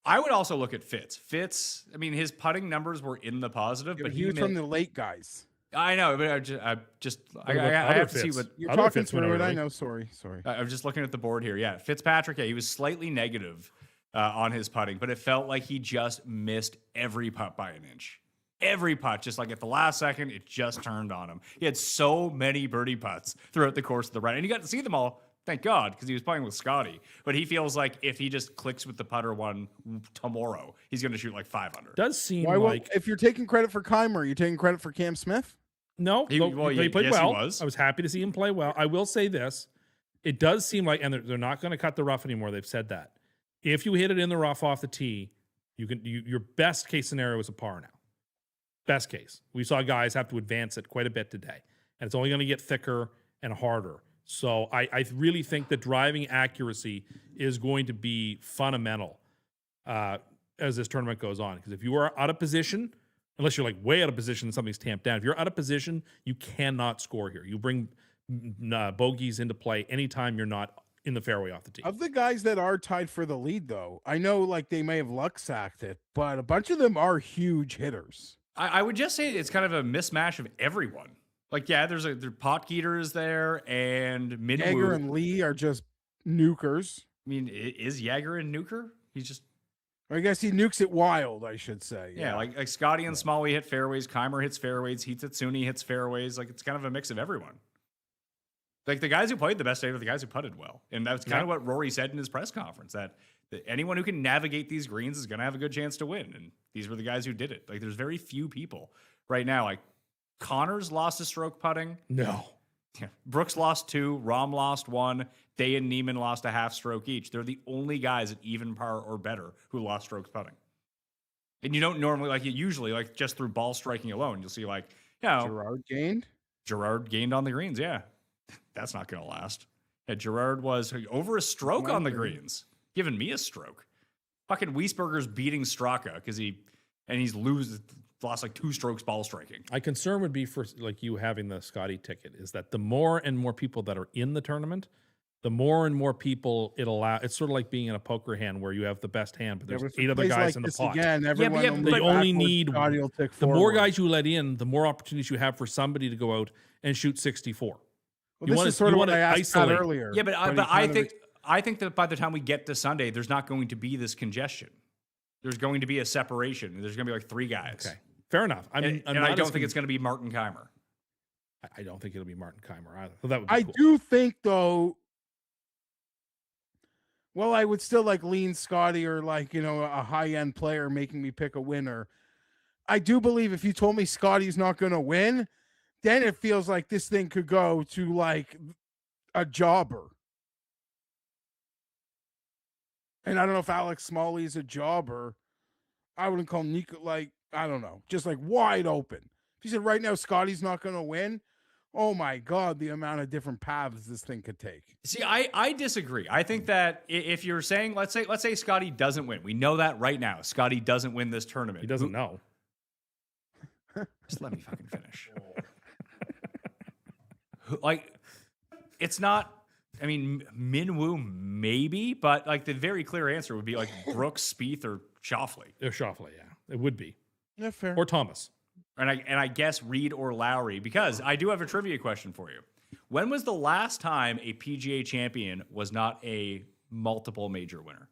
I would also look at Fitz. Fitz, I mean, his putting numbers were in the positive, but he was from the late guys. I know, but I have to see what. You're Other talking Fitz went through it. early. I know. Sorry. I'm just looking at the board here. Yeah, Fitzpatrick. Yeah, he was slightly negative on his putting, but it felt like he just missed every putt by an inch. Every putt, just like at the last second, it just turned on him. He had so many birdie putts throughout the course of the round, and you got to see them all. Thank God, because he was playing with Scotty. But he feels like if he just clicks with the putter one tomorrow, he's going to shoot like 500. Does seem if you're taking credit for Keimer, you're taking credit for Cam Smith? No, he played yes, well. He was. I was happy to see him play well. I will say this. It does seem like, and they're not going to cut the rough anymore. They've said that. If you hit it in the rough off the tee, your best case scenario is a par now. Best case. We saw guys have to advance it quite a bit today, and it's only going to get thicker and harder. So I really think that driving accuracy is going to be fundamental as this tournament goes on. Because if you are out of position, unless you're like way out of position and something's tamped down, if you're out of position, you cannot score here. You bring bogeys into play anytime you're not in the fairway off the tee. Of the guys that are tied for the lead, though, I know like they may have luck sacked it, but a bunch of them are huge hitters. I would just say it's kind of a mismatch of everyone. Like, yeah, there's Potgieter is there, and Minwoo. Jaeger and Lee are just nukers. I mean, is Jaeger a nuker? He's just. I guess he nukes it wild, I should say. Yeah, like Scotty and Smalley hit fairways. Keimer hits fairways. Hitsuni hits fairways. Like, it's kind of a mix of everyone. Like, the guys who played the best day were the guys who putted well. And that's kind of what Rory said in his press conference, that anyone who can navigate these greens is going to have a good chance to win. And these were the guys who did it. Like, there's very few people right now. Like, Connors lost a stroke putting. No. Yeah. Brooks lost 2. Rahm lost 1. Day and Neiman lost a half stroke each. They're the only guys at even par or better who lost strokes putting. And you don't normally, like, usually, like, just through ball striking alone, you'll see, like, you know. Gerard gained on the greens, yeah. That's not going to last. Yeah, Gerard was over a stroke on the greens, giving me a stroke. Fucking Wiesberger's beating Straka because he's lost like 2 strokes ball striking. My concern would be for like you having the Scotty ticket is that the more and more people that are in the tournament, the more and more people it's sort of like being in a poker hand where you have the best hand, but there's 8 other guys in the pot. Again, everyone they only need the more guys guys you let in, the more opportunities you have for somebody to go out and shoot 64. Well, this is sort of what I asked Pat earlier. Yeah, but I think that by the time we get to Sunday, there's not going to be this congestion. There's going to be a separation. There's going to be like 3 guys. Okay, fair enough. I don't think it's going to be Martin Keimer. I don't think it'll be Martin Keimer either. So that would be cool. I do think though. Well, I would still like lean Scotty or like, you know, a high end player making me pick a winner. I do believe if you told me Scotty's not going to win, then it feels like this thing could go to like a jobber. And I don't know if Alex Smalley is a jobber. I wouldn't call Nico, like, I don't know, just like wide open. If you said right now Scotty's not going to win, oh my God, the amount of different paths this thing could take. See, I disagree. I think that if you're saying, let's say Scotty doesn't win. We know that right now. Scotty doesn't win this tournament. He doesn't know. Just let me fucking finish. Like, it's not, I mean, Minwoo maybe, but like the very clear answer would be like Brooks, Spieth, or Schauffele. Schauffele, yeah. It would be. Yeah, fair. Or Thomas. And I guess Reed or Lowry, because I do have a trivia question for you. When was the last time a PGA champion was not a multiple major winner?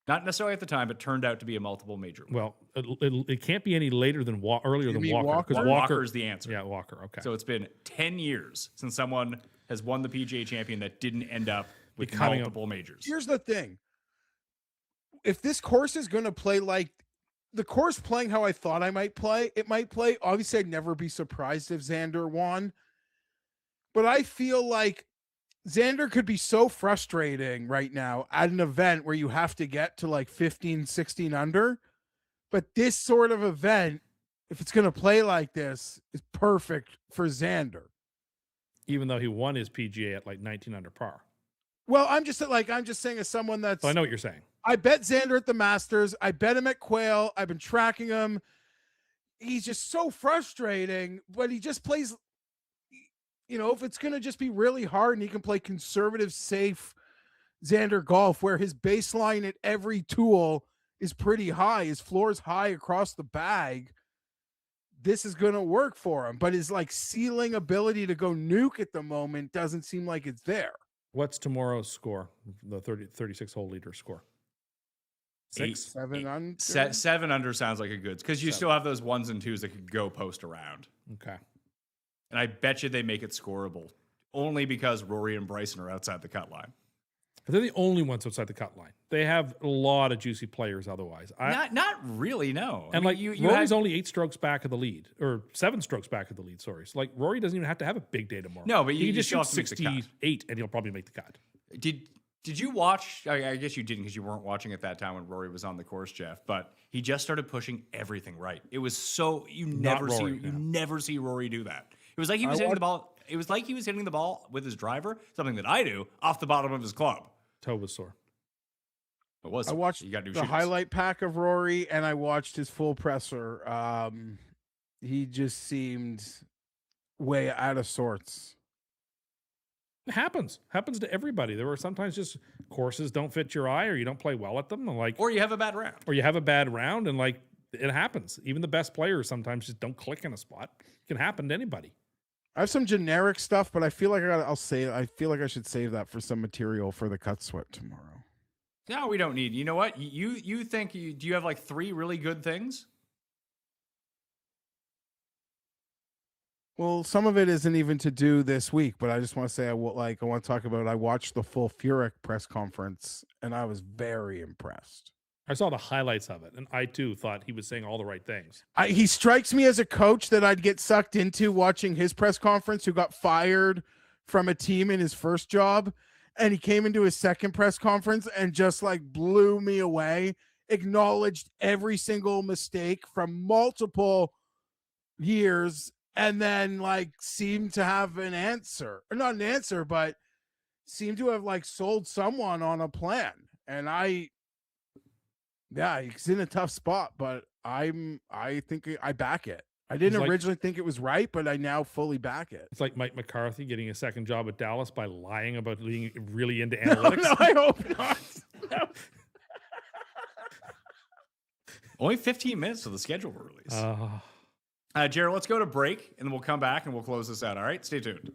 Not necessarily at the time, but turned out to be a multiple major winner. Well, it can't be any later than earlier than Walker. Because Walker is the answer. Yeah, Walker. Okay. So it's been 10 years since someone has won the PGA champion that didn't end up with multiple majors. Here's the thing. If this course is going to play like the course playing how I thought I might play, it might play. Obviously, I'd never be surprised if Xander won. But I feel like Xander could be so frustrating right now at an event where you have to get to like 15, 16 under. But this sort of event, if it's going to play like this, is perfect for Xander. Even though he won his PGA at like 19 under par. Well, I'm just saying as someone that's... So I know what you're saying. I bet Xander at the Masters. I bet him at Quail. I've been tracking him. He's just so frustrating, but he just plays... You know, if it's going to just be really hard and he can play conservative, safe Xander golf where his baseline at every tool is pretty high, his floor is high across the bag, this is going to work for him. But his like ceiling ability to go nuke at the moment doesn't seem like it's there. What's tomorrow's score? The 36 hole leader score. 7 under. 7 under sounds like a good, because you still have those 1s and 2s that could go post around. Okay. And I bet you they make it scoreable only because Rory and Bryson are outside the cut line. But they're the only ones outside the cut line. They have a lot of juicy players otherwise. Not really, no. And I mean, like Rory's only 8 strokes back of the lead, or 7 strokes back of the lead. Sorry, so like Rory doesn't even have to have a big day tomorrow. No, but he you can just still shoot have to make the cut. 68, and he'll probably make the cut. Did you watch? I guess you didn't because you weren't watching at that time when Rory was on the course, Jeff. But he just started pushing everything right. It was so you never see Rory do that. It was like he was hitting the ball. It was like he was hitting the ball with his driver, something that I do, off the bottom of his club. Toe was sore. It was. I watched you got new the shoes. highlight pack of Rory, and I watched his full presser. He just seemed way out of sorts. It happens to everybody. There were sometimes just courses don't fit your eye, or you don't play well at them, and like, Or you have a bad round. and like it happens. Even the best players sometimes just don't click in a spot. It can happen to anybody. I have some generic stuff, but I feel like I feel like I should save that for some material for the cut sweat tomorrow. No, we don't need. You know what? You think do you have like 3 really good things? Well, some of it isn't even to do this week, but I just want to say I want to talk about. I watched the full Furyk press conference, and I was very impressed. I saw the highlights of it, and I too thought he was saying all the right things. He strikes me as a coach that I'd get sucked into watching his press conference, who got fired from a team in his first job, and he came into his second press conference and just like blew me away, acknowledged every single mistake from multiple years, and then like seemed to have an answer, or not an answer, but seemed to have like sold someone on a plan. And he's in a tough spot, but I think I back it. I didn't originally think it was right, but I now fully back it. It's like Mike McCarthy getting a second job at Dallas by lying about being really into analytics. No, I hope not. No. Only 15 minutes to the schedule release. Jared, let's go to break, and then we'll come back and we'll close this out. All right, stay tuned.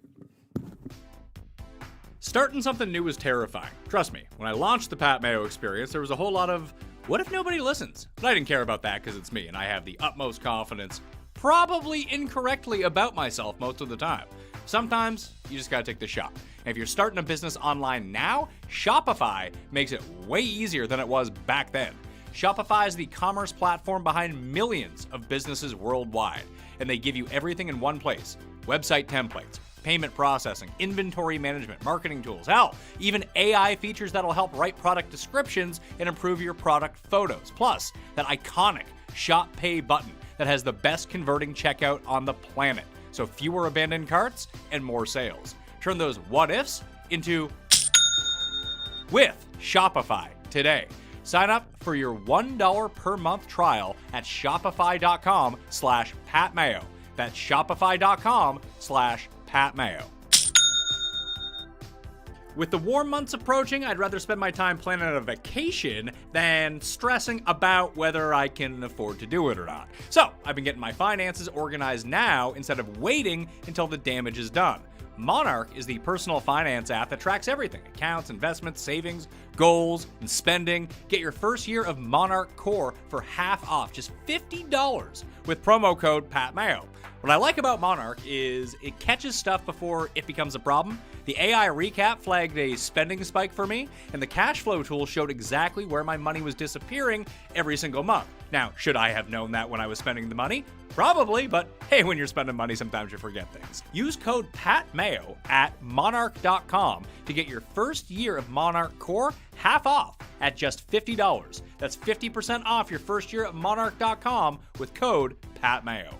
Starting something new is terrifying. Trust me, when I launched the Pat Mayo Experience, there was a whole lot of, what if nobody listens? But I didn't care about that because it's me, and I have the utmost confidence, probably incorrectly, about myself most of the time. Sometimes you just gotta take the shot. And if you're starting a business online now, Shopify makes it way easier than it was back then. Shopify is the commerce platform behind millions of businesses worldwide, and they give you everything in one place. Website templates, payment processing, inventory management, marketing tools, hell, even AI features that'll help write product descriptions and improve your product photos. Plus, that iconic Shop Pay button that has the best converting checkout on the planet. So fewer abandoned carts and more sales. Turn those what ifs into with Shopify today. Sign up for your $1 per month trial at shopify.com/PatMayo. That's shopify.com/PatMayo. With the warm months approaching, I'd rather spend my time planning a vacation than stressing about whether I can afford to do it or not. So I've been getting my finances organized now instead of waiting until the damage is done. Monarch is the personal finance app that tracks everything: accounts, investments, savings, goals, and spending. Get your first year of Monarch Core for half off, just $50 with promo code PatMayo. What I like about Monarch is it catches stuff before it becomes a problem. The AI recap flagged a spending spike for me, and the cash flow tool showed exactly where my money was disappearing every single month. Now, should I have known that when I was spending the money? Probably, but hey, when you're spending money, sometimes you forget things. Use code PATMAYO at monarch.com to get your first year of Monarch Core half off at just $50. That's 50% off your first year at monarch.com with code PATMAYO.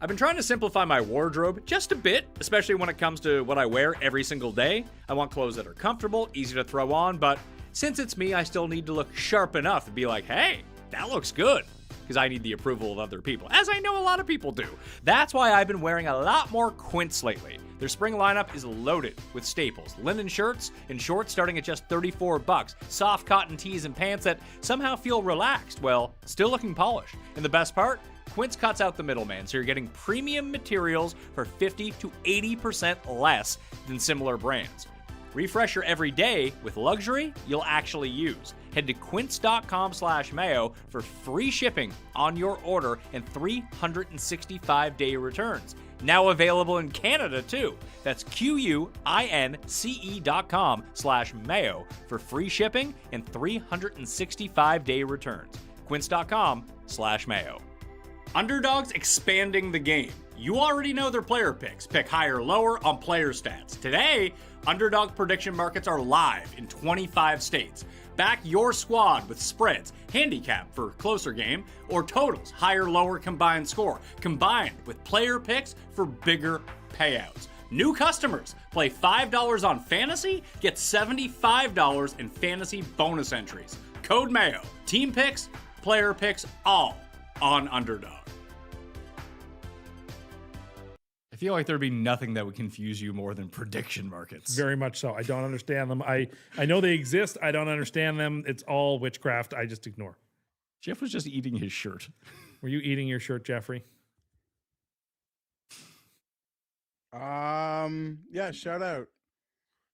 I've been trying to simplify my wardrobe just a bit, especially when it comes to what I wear every single day. I want clothes that are comfortable, easy to throw on, but since it's me, I still need to look sharp enough to be like, hey, that looks good. Because I need the approval of other people, as I know a lot of people do. That's why I've been wearing a lot more Quince lately. Their spring lineup is loaded with staples, linen shirts and shorts starting at just $34, soft cotton tees and pants that somehow feel relaxed, while still looking polished. And the best part? Quince cuts out the middleman, so you're getting premium materials for 50 to 80% less than similar brands. Refresh your every day with luxury you'll actually use. head to quince.com/mayo for free shipping on your order and 365-day returns. Now available in Canada, too. That's QUINCE.com/mayo for free shipping and 365-day returns. Quince.com/mayo. Underdog's expanding the game. You already know their player picks. Pick higher or lower on player stats. Today, Underdog prediction markets are live in 25 states. Back your squad with spreads, handicap for closer game, or totals, higher lower combined score, combined with player picks for bigger payouts. New customers play $5 on fantasy, get $75 in fantasy bonus entries. Code Mayo. Team picks, player picks, all on Underdog. I feel like there'd be nothing that would confuse you more than prediction markets. Very much so. I don't understand them. I know they exist. I don't understand them. It's all witchcraft. I just ignore. Jeff was just eating his shirt. Were you eating your shirt, Jeffrey? Yeah, shout out.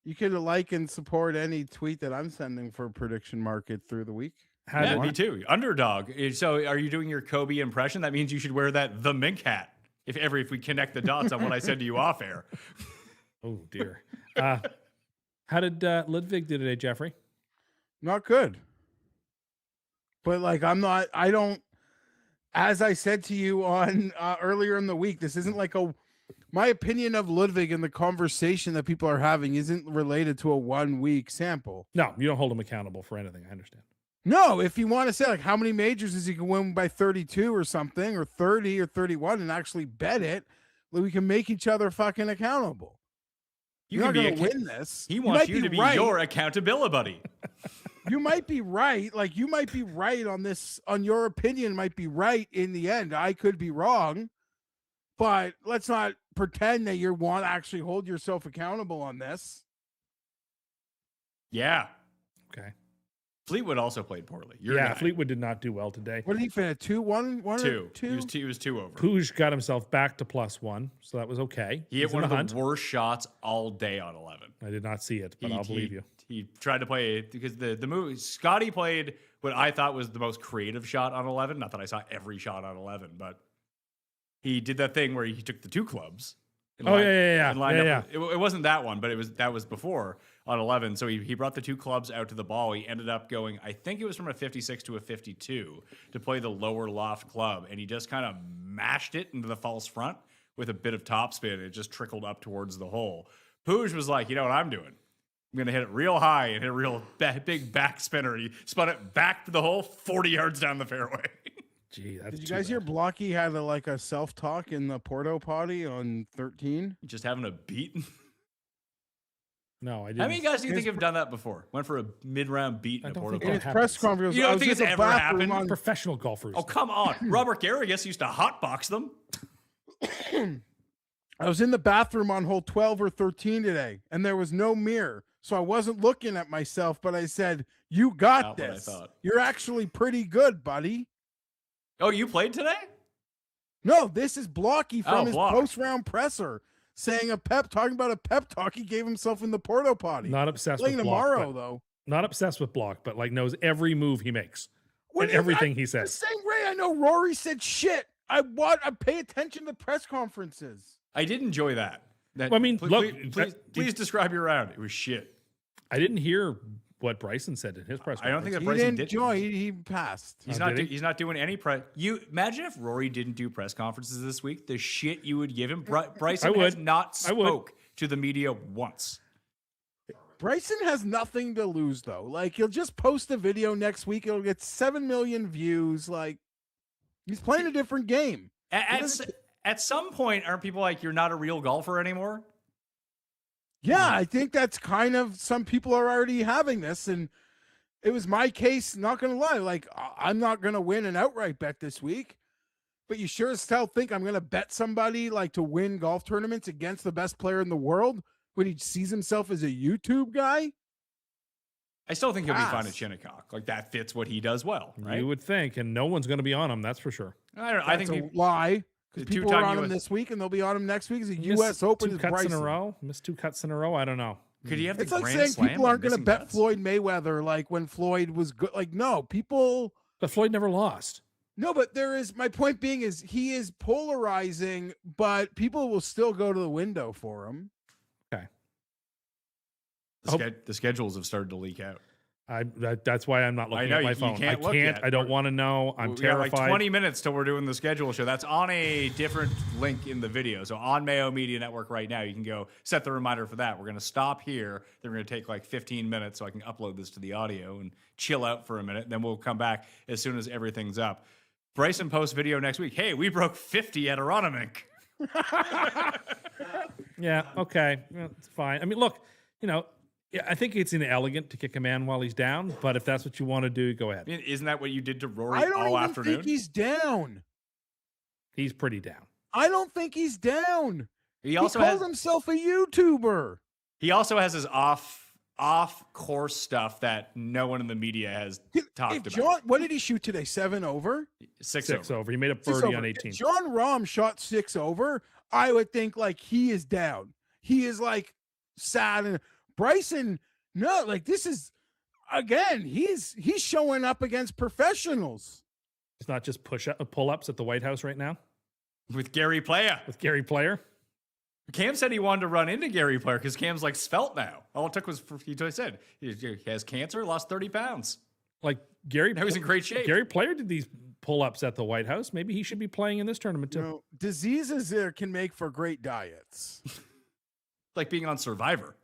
You can like and support any tweet that I'm sending for prediction market through the week. Yeah, me too. Underdog. So are you doing your Kobe impression? That means you should wear the mink hat. If we connect the dots on what I said to you off air. Oh dear. How did Ludwig do today, Jeffrey? Not good. But I don't, as I said to you on earlier in the week, this isn't like my opinion of Ludwig and the conversation that people are having isn't related to a 1 week sample. No, you don't hold him accountable for anything. I understand. No, if you want to say how many majors is he going to win by 32 or something, or 30 or 31 and actually bet it, we can make each other fucking accountable. You're not going to win this. He wants you to be your accountability buddy. You might be right. You might be right on this, on your opinion might be right in the end. I could be wrong, but let's not pretend that you want to actually hold yourself accountable on this. Yeah. Okay. Fleetwood also played poorly. Fleetwood did not do well today. What did he finish? 2-1? 2. He was 2 over. Puig got himself back to +1, so that was okay. He hit one of the worst shots all day on 11. I did not see it, but I'll believe you. He tried to play it because the move. Scotty played what I thought was the most creative shot on 11. Not that I saw every shot on 11, but he did that thing where he took the 2 clubs. And lined up. It wasn't that one, but that was before on 11. So he brought the 2 clubs out to the ball. He ended up going, I think it was from a 56 to a 52 to play the lower loft club, and he just kind of mashed it into the false front with a bit of topspin. It just trickled up towards the hole. Puig was like, you know what I'm doing? I'm going to hit it real high and hit a real big back spinner. He spun it back to the hole 40 yards down the fairway. Gee, did you guys hear Blocky had a self-talk in the Porto Potty on 13? Just having a beat? No, I didn't. How many guys do you think have done that before? Went for a mid-round beat in a Porto Potty? In his press conference, you don't think it's ever happened? Professional golfers. Oh, come on. Robert Garrigus used to hotbox them. I was in the bathroom on hole 12 or 13 today, and there was no mirror. So I wasn't looking at myself, but I said, you got this. You're actually pretty good, buddy. Oh, you played today? No, this is Blocky from his post-round presser saying talking about a pep talk he gave himself in the Porto Potty. Not obsessed with tomorrow, though. Not obsessed with Block, but knows every move he makes and everything he says. The same way I know Rory said shit. I pay attention to press conferences. I did enjoy that. Please describe your round. It was shit. I didn't hear what Bryson said in his press conference. I don't think that Bryson did. He passed. He's not doing any press. You imagine if Rory didn't do press conferences this week, the shit you would give him. Bryson has not spoke to the media once. Bryson has nothing to lose though. He'll just post a video next week. It'll get 7 million views. He's playing a different game. At some point, aren't people like, you're not a real golfer anymore? Yeah, I think that's kind of, some people are already having this, and it was my case, not going to lie. I'm not going to win an outright bet this week, but you sure as hell think I'm going to bet somebody to win golf tournaments against the best player in the world when he sees himself as a YouTube guy? I still think he'll be fine at Shinnecock. That fits what he does well, right? You would think, and no one's going to be on him, that's for sure. I think a lie. Because people are on him this week, and they'll be on him next week. Is a U.S. Open. Missed 2 cuts in a row. I don't know. Could he have It's the like Grand saying Slam people on aren't going to missing bet bets? Floyd Mayweather like when Floyd was good. Like, no, people. But Floyd never lost. No, but there is, my point being is he is polarizing, but people will still go to the window for him. Okay. The schedules have started to leak out. That's why I'm not looking know, at my you phone. can't look yet. I don't want to know. I'm We got terrified. like 20 minutes till we're doing the schedule show. That's on a different link in the video. So on Mayo Media Network right now, you can go set the reminder for that. We're going to stop here. Then we're going to take like 15 minutes so I can upload this to the audio and chill out for a minute. Then we'll come back as soon as everything's up. Bryson posts video next week. Hey, we broke 50 at Aronimink. Yeah, okay. Yeah, it's fine. I mean, look, yeah, I think it's inelegant to kick a man while he's down, but if that's what you want to do, go ahead. I mean, isn't that what you did to Rory I don't all even afternoon? think he's down. He's pretty down. I don't think he's down. He also calls has himself a YouTuber. He also has his off course stuff that no one in the media has talked about. John, what did he shoot today? 7 over? Six Six over. over. He made a 6 birdie over. on If 18. John Rahm shot 6 over, I would think like he is down. He is like sad. And Bryson, no, like this is, again, he's showing up against professionals. It's not just pull-ups at the White House right now With Gary Player. with Gary Player. Cam said he wanted to run into Gary Player because Cam's like svelte now. All it took was, he said, he has cancer, lost 30 pounds. Like Gary, Now he's in great shape. Gary Player did these pull-ups at the White House. Maybe he should be playing in this tournament too. You know, diseases there can make for great diets. Like being on Survivor.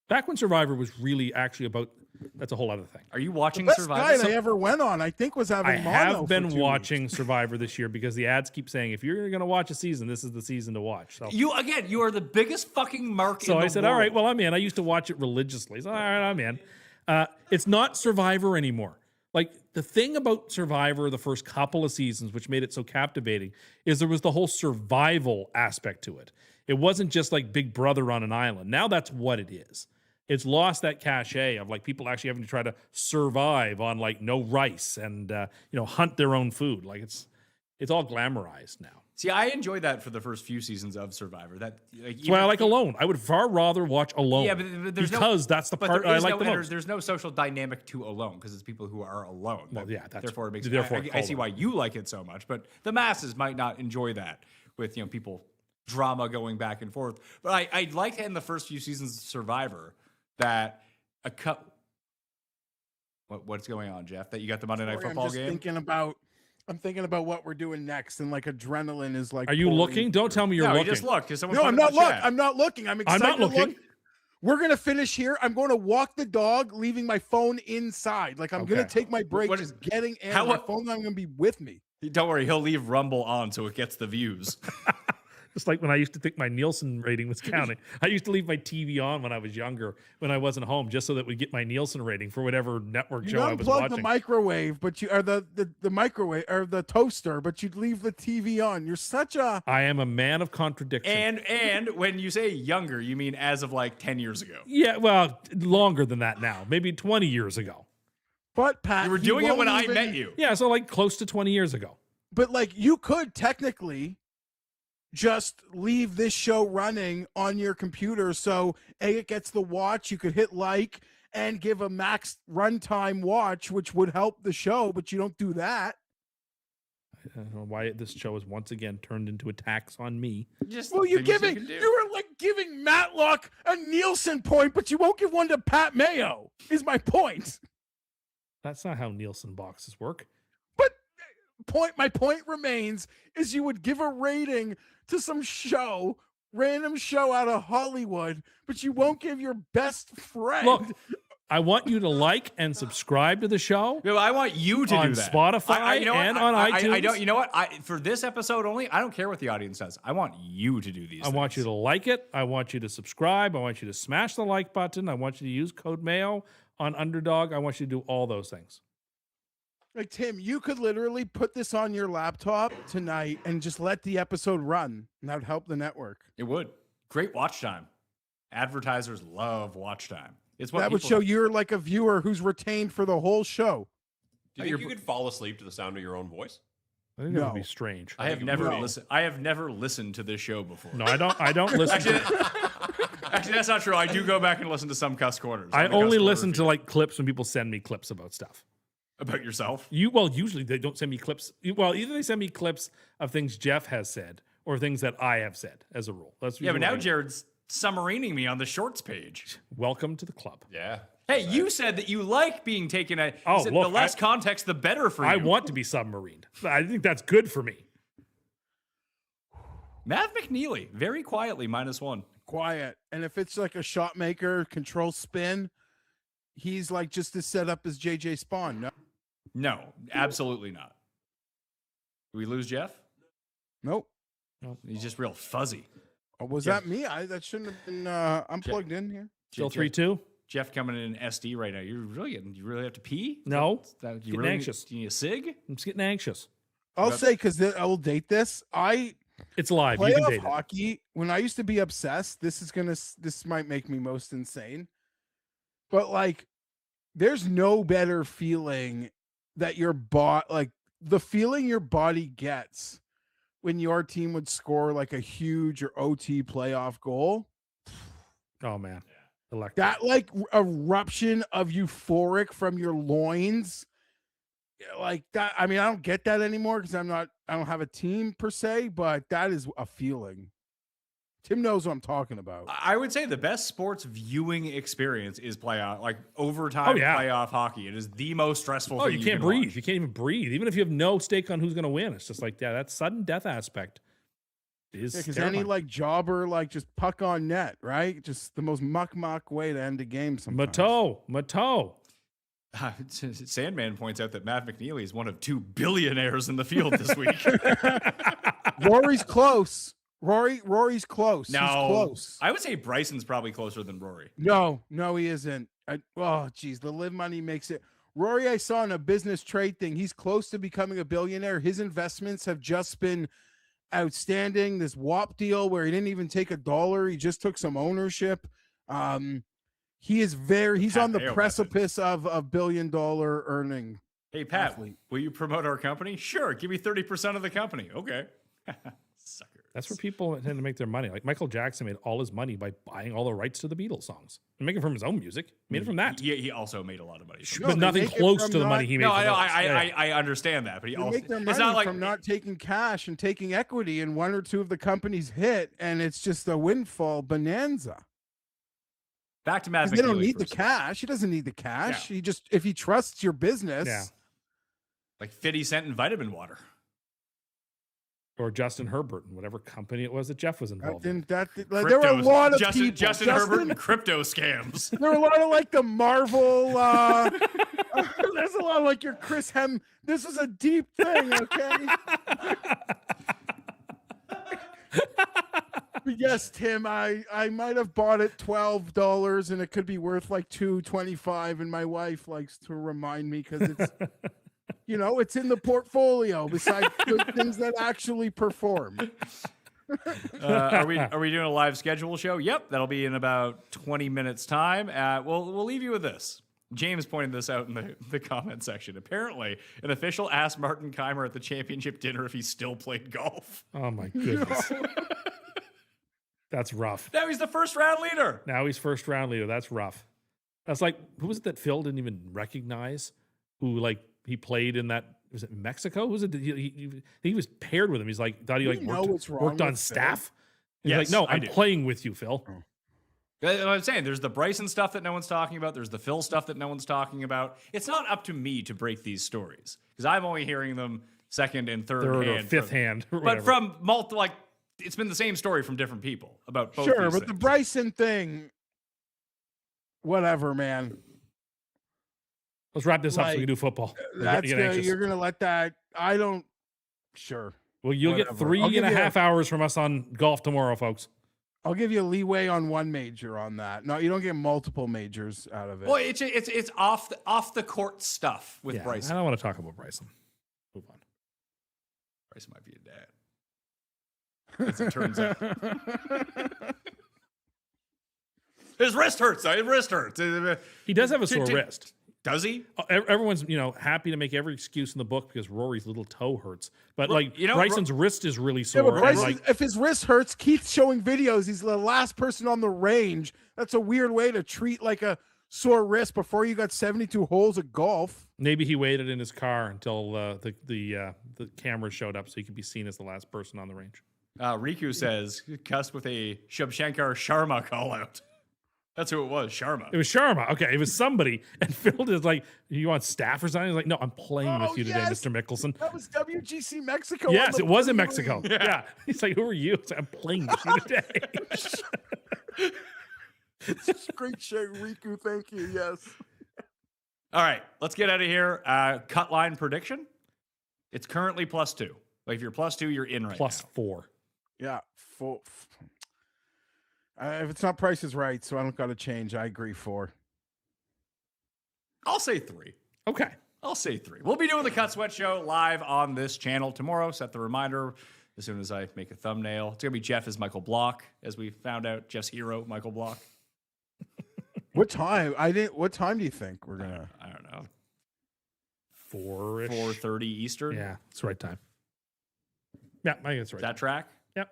Back when Survivor was really actually about, that's a whole other thing. Are you The watching best Survivor? guy they ever went on, I think, was having I mono have for been 2 watching weeks. Survivor this year because the ads keep saying if you're going to watch a season, this is the season to watch. So, You are the biggest fucking mark in so the I said, world. all right, well, I'm in. I used to watch it religiously. So, all right, I'm in. It's not Survivor anymore. Like the thing about Survivor, the first couple of seasons, which made it so captivating, is there was the whole survival aspect to it. It wasn't just like Big Brother on an island. Now that's what it is. It's lost that cachet of like people actually having to try to survive on like no rice and hunt their own food. Like it's all glamorized now. See, I enjoyed that for the first few seasons of Survivor. That That's why I like Alone. I would far rather watch Alone. Yeah, but there's because that's the part I like the most. There's no social dynamic to Alone because it's people who are alone. Well, yeah, that's therefore it makes. therefore I see why you like it so much, but the masses might not enjoy that with people drama going back and forth. But I liked in the first few seasons of Survivor that a cup. What's going on, Jeff? That you got the Monday Night Football game? I'm thinking about what we're doing next, and like adrenaline is like. Are you pouring looking? Don't through. tell me you're No, looking. you just looked. 'Cause someone No, put I'm it in not the looking. chat. I'm not looking. I'm excited. not to look. looking. We're gonna finish here. I'm going to walk the dog, leaving my phone inside. Like I'm gonna Okay. take my break, What- just getting in. how- My phone's not gonna be with me. Don't worry, he'll leave Rumble on so it gets the views. Just like when I used to think my Nielsen rating was counting. I used to leave my TV on when I was younger, when I wasn't home, just so that we'd get my Nielsen rating for whatever network You show I was unplug watching. the microwave, but you are the microwave or the toaster, but you'd leave the TV on. You're such a. I am a man of contradiction. and when you say younger, you mean as of like 10 years ago. Yeah, well, longer than that now, maybe 20 years ago. But Pat, You were he doing it won't when I even- met you. Yeah, so like close to 20 years ago. But like you could technically just leave this show running on your computer, so it gets the watch. You could hit like and give a max runtime watch, which would help the show. But you don't do that. I don't know why this show has once again turned into a tax on me. Just Well, you're things giving can do. you were like giving Matlock a Nielsen point, but you won't give one to Pat Mayo. Is my point. That's not how Nielsen boxes work. But my point remains is you would give a rating to some random show out of Hollywood, but you won't give your best friend. Look, I want you to like and subscribe to the show. No, I want you to On do that. Spotify you know what? and on I iTunes. don't. You know what? For this episode only, I don't care what the audience says. I want you to do these. I want you to like it. I want you to subscribe. I want you to smash the like button. I want you to use code Mayo on Underdog. I want you to do all those things. Like Tim, you could literally put this on your laptop tonight and just let the episode run, and that would help the network. It would. Great watch time. Advertisers love watch time. It's what That would people- show you're like a viewer who's retained for the whole show. Do you think you could fall asleep to the sound of your own voice? I think that No. would be strange. I have think it never would. listened. I have never listened to this show before. No, I don't. I don't listen. to Actually, that's not true. I do go back and listen to some cuss corners. I on the only cuss listen corner to like clips when people send me clips about stuff. about yourself. Usually they don't send me clips. Well, either they send me clips of things Geoff has said or things that I have said as a rule. That's Yeah, but usually now what I do. Jared's summarining me on the shorts page. Welcome to the club. Yeah. Hey, you said that you like being taken at. Oh, You said look, the less context, the better for you. I want to be submarined. I think that's good for me. Matt McNeely, very quietly, -1. Quiet. And if it's like a shot maker, control spin, he's like just as set up as JJ Spawn. No, No, absolutely not. Did we lose Geoff? nope. He's just real fuzzy. Oh, was Jeff- that me? That shouldn't have been. I'm plugged in here. Still Jeff- 3-2? Jeff coming in SD right now. You really have to pee? No. You Getting really anxious. Do you need a cig? I'm just getting anxious. I'll Yep. say because I will date this. It's live. You can Playoff date it. hockey. When I used to be obsessed, this might make me most insane, but like, there's no better feeling that your like the feeling your body gets when your team would score like a huge or OT playoff goal. Oh, man. Electric. That like eruption of euphoric from your loins, like that. I mean, I don't get that anymore because I don't have a team per se, but that is a feeling. Tim knows what I'm talking about. I would say the best sports viewing experience is playoff, like overtime Oh, yeah. playoff hockey. It is the most stressful Oh, thing you can't can breathe. watch. You can't even breathe. Even if you have no stake on who's going to win, it's just like, yeah, that sudden death aspect is Because terrifying. any like jobber, like just puck on net, right? Just the most muck way to end a game sometimes. Mato. Sandman points out that Matt McNeely is one of 2 billionaires in the field this week. Rory's close. Rory's close. No, He's close. I would say Bryson's probably closer than Rory. No, he isn't. Oh, geez, the live money makes it. Rory, I saw in a business trade thing. He's close to becoming a billionaire. His investments have just been outstanding. This WAP deal where he didn't even take $1. He just took some ownership. He's Pat on the Mayo precipice of a $1 billion earning. Hey, Pat, Athlete. will you promote our company? Sure, give me 30% of the company. Okay. Suckers. That's where people tend to make their money. Like Michael Jackson made all his money by buying all the rights to the Beatles songs and making it from his own music. Made it from that. He also made a lot of money. from No, but they nothing make it close from to the money not- he made. No, from I know. those. Yeah. I understand that, but he They also make their it's money not like from not taking cash and taking equity, and one or two of the companies hit, and it's just a windfall bonanza. back to Matt 'Cause they don't McNeely need for the a second. cash. He doesn't need the cash. He just, if he trusts your business, Yeah. Like 50 cent in vitamin water. Or Justin Herbert and whatever company it was that Jeff was involved in. like, there were a Cryptos. lot of Justin, people. Justin Herbert and crypto scams. There were a lot of like the Marvel. There's a lot of like your Chris Hem. This is a deep thing, okay? But yes, Tim, I might have bought it $12 and it could be worth like $2.25, and my wife likes to remind me because it's it's in the portfolio besides the things that actually perform. Are we doing a live schedule show? Yep, that'll be in about 20 minutes time. We'll leave you with this. James pointed this out in the comment section. Apparently, an official asked Martin Keimer at the championship dinner if he still played golf. Oh my goodness. That's rough. Now he's the first round leader. Now he's first round leader. That's rough. That's like, who was it that Phil didn't even recognize? Who like he played in that? Was it Mexico? Who was it? He was paired with him. He's like thought he like You know what's wrong worked on with Phil? staff. He's Yes, like, no, I I'm do. playing with you, Phil. That's what I'm saying. There's the Bryson stuff that no one's talking about. There's the Phil stuff that no one's talking about. It's not up to me to break these stories because I'm only hearing them second and third Third or hand. fifth hand. Or But whatever. from multiple, like, it's been the same story from different people about both Sure, these but the things. Bryson thing, whatever, man. Let's wrap this up so we like, can do football. That's Get gonna, anxious. you're gonna let that. I don't. Sure, Well, you'll get whatever. 3 I'll and give a you half hours from us on golf tomorrow, folks. I'll give you a leeway on one major on that. No, you don't get multiple majors out of it. Well, it's off the court stuff with Yeah, Bryson. I don't want to talk about Bryson. Move on. Bryson might be a dad, as it turns out. His wrist hurts. His wrist hurts. He does have a sore Did- wrist. Does he? Everyone's, happy to make every excuse in the book because Rory's little toe hurts. But Bryson's wrist is really Yeah, sore. but Bryson, if his wrist hurts, Keith's showing videos. He's the last person on the range. That's a weird way to treat like a sore wrist before you got 72 holes of golf. Maybe he waited in his car until the camera showed up so he could be seen as the last person on the range. Riku says, cussed with a Shubshankar Sharma call out. That's who it was, Sharma. It was Sharma. Okay, it was somebody. And Phil is like, you want staff or something? He's like, no, I'm playing with you today, yes. Mr. Mickelson. That was WGC Mexico. Yes, it was in blue Mexico. ring. Yeah. He's like, who are you? It's like, I'm playing with you today. Great show, Riku. Thank you. Yes. All right, let's get out of here. Cut line prediction. It's currently +2. Like if you're +2, you're in right +4. Yeah. Full. If it's not Price is Right, so I don't got to change. I agree 4. I'll say 3. Okay. I'll say 3. We'll be doing the Cut Sweat Show live on this channel tomorrow. Set the reminder as soon as I make a thumbnail. It's going to be Geoff as Michael Block, as we found out. Jeff's hero, Michael Block. What time? What time do you think we're gonna? I don't know. 4-ish. 4:30 Eastern. Yeah, it's the right time. Yeah, I think it's right. That track? Yep.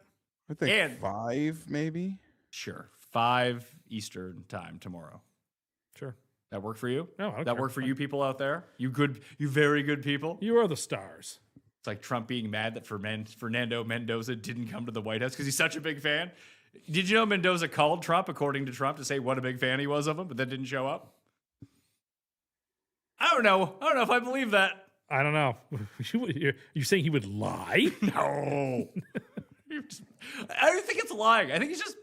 I think And- 5 maybe. Sure. 5 Eastern time tomorrow. Sure. That work for you? No, I don't That care. work for you people out there? You very good people? You are the stars. It's like Trump being mad that Fernando Mendoza didn't come to the White House because he's such a big fan. Did you know Mendoza called Trump, according to Trump, to say what a big fan he was of him, but then didn't show up? I don't know. I don't know if I believe that. I don't know. You're saying he would lie? No. I don't think it's lying. I think he's just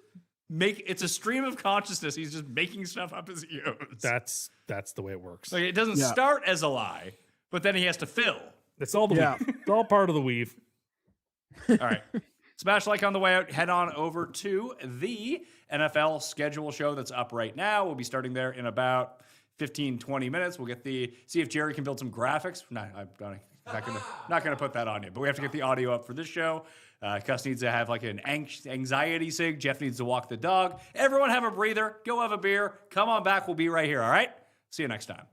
it's a stream of consciousness. He's just making stuff up as he goes. That's the way it works. Like it doesn't start as a lie, but then he has to fill. It's all the weave. It's all part of the weave. All right. Smash like on the way out. Head on over to the NFL schedule show that's up right now. We'll be starting there in about 15, 20 minutes. We'll see if Jerry can build some graphics. No, I'm not gonna put that on you, but we have to get the audio up for this show. Cuss needs to have like an anxiety sig. Jeff needs to walk the dog. Everyone have a breather. Go have a beer. Come on back. We'll be right here. All right. See you next time.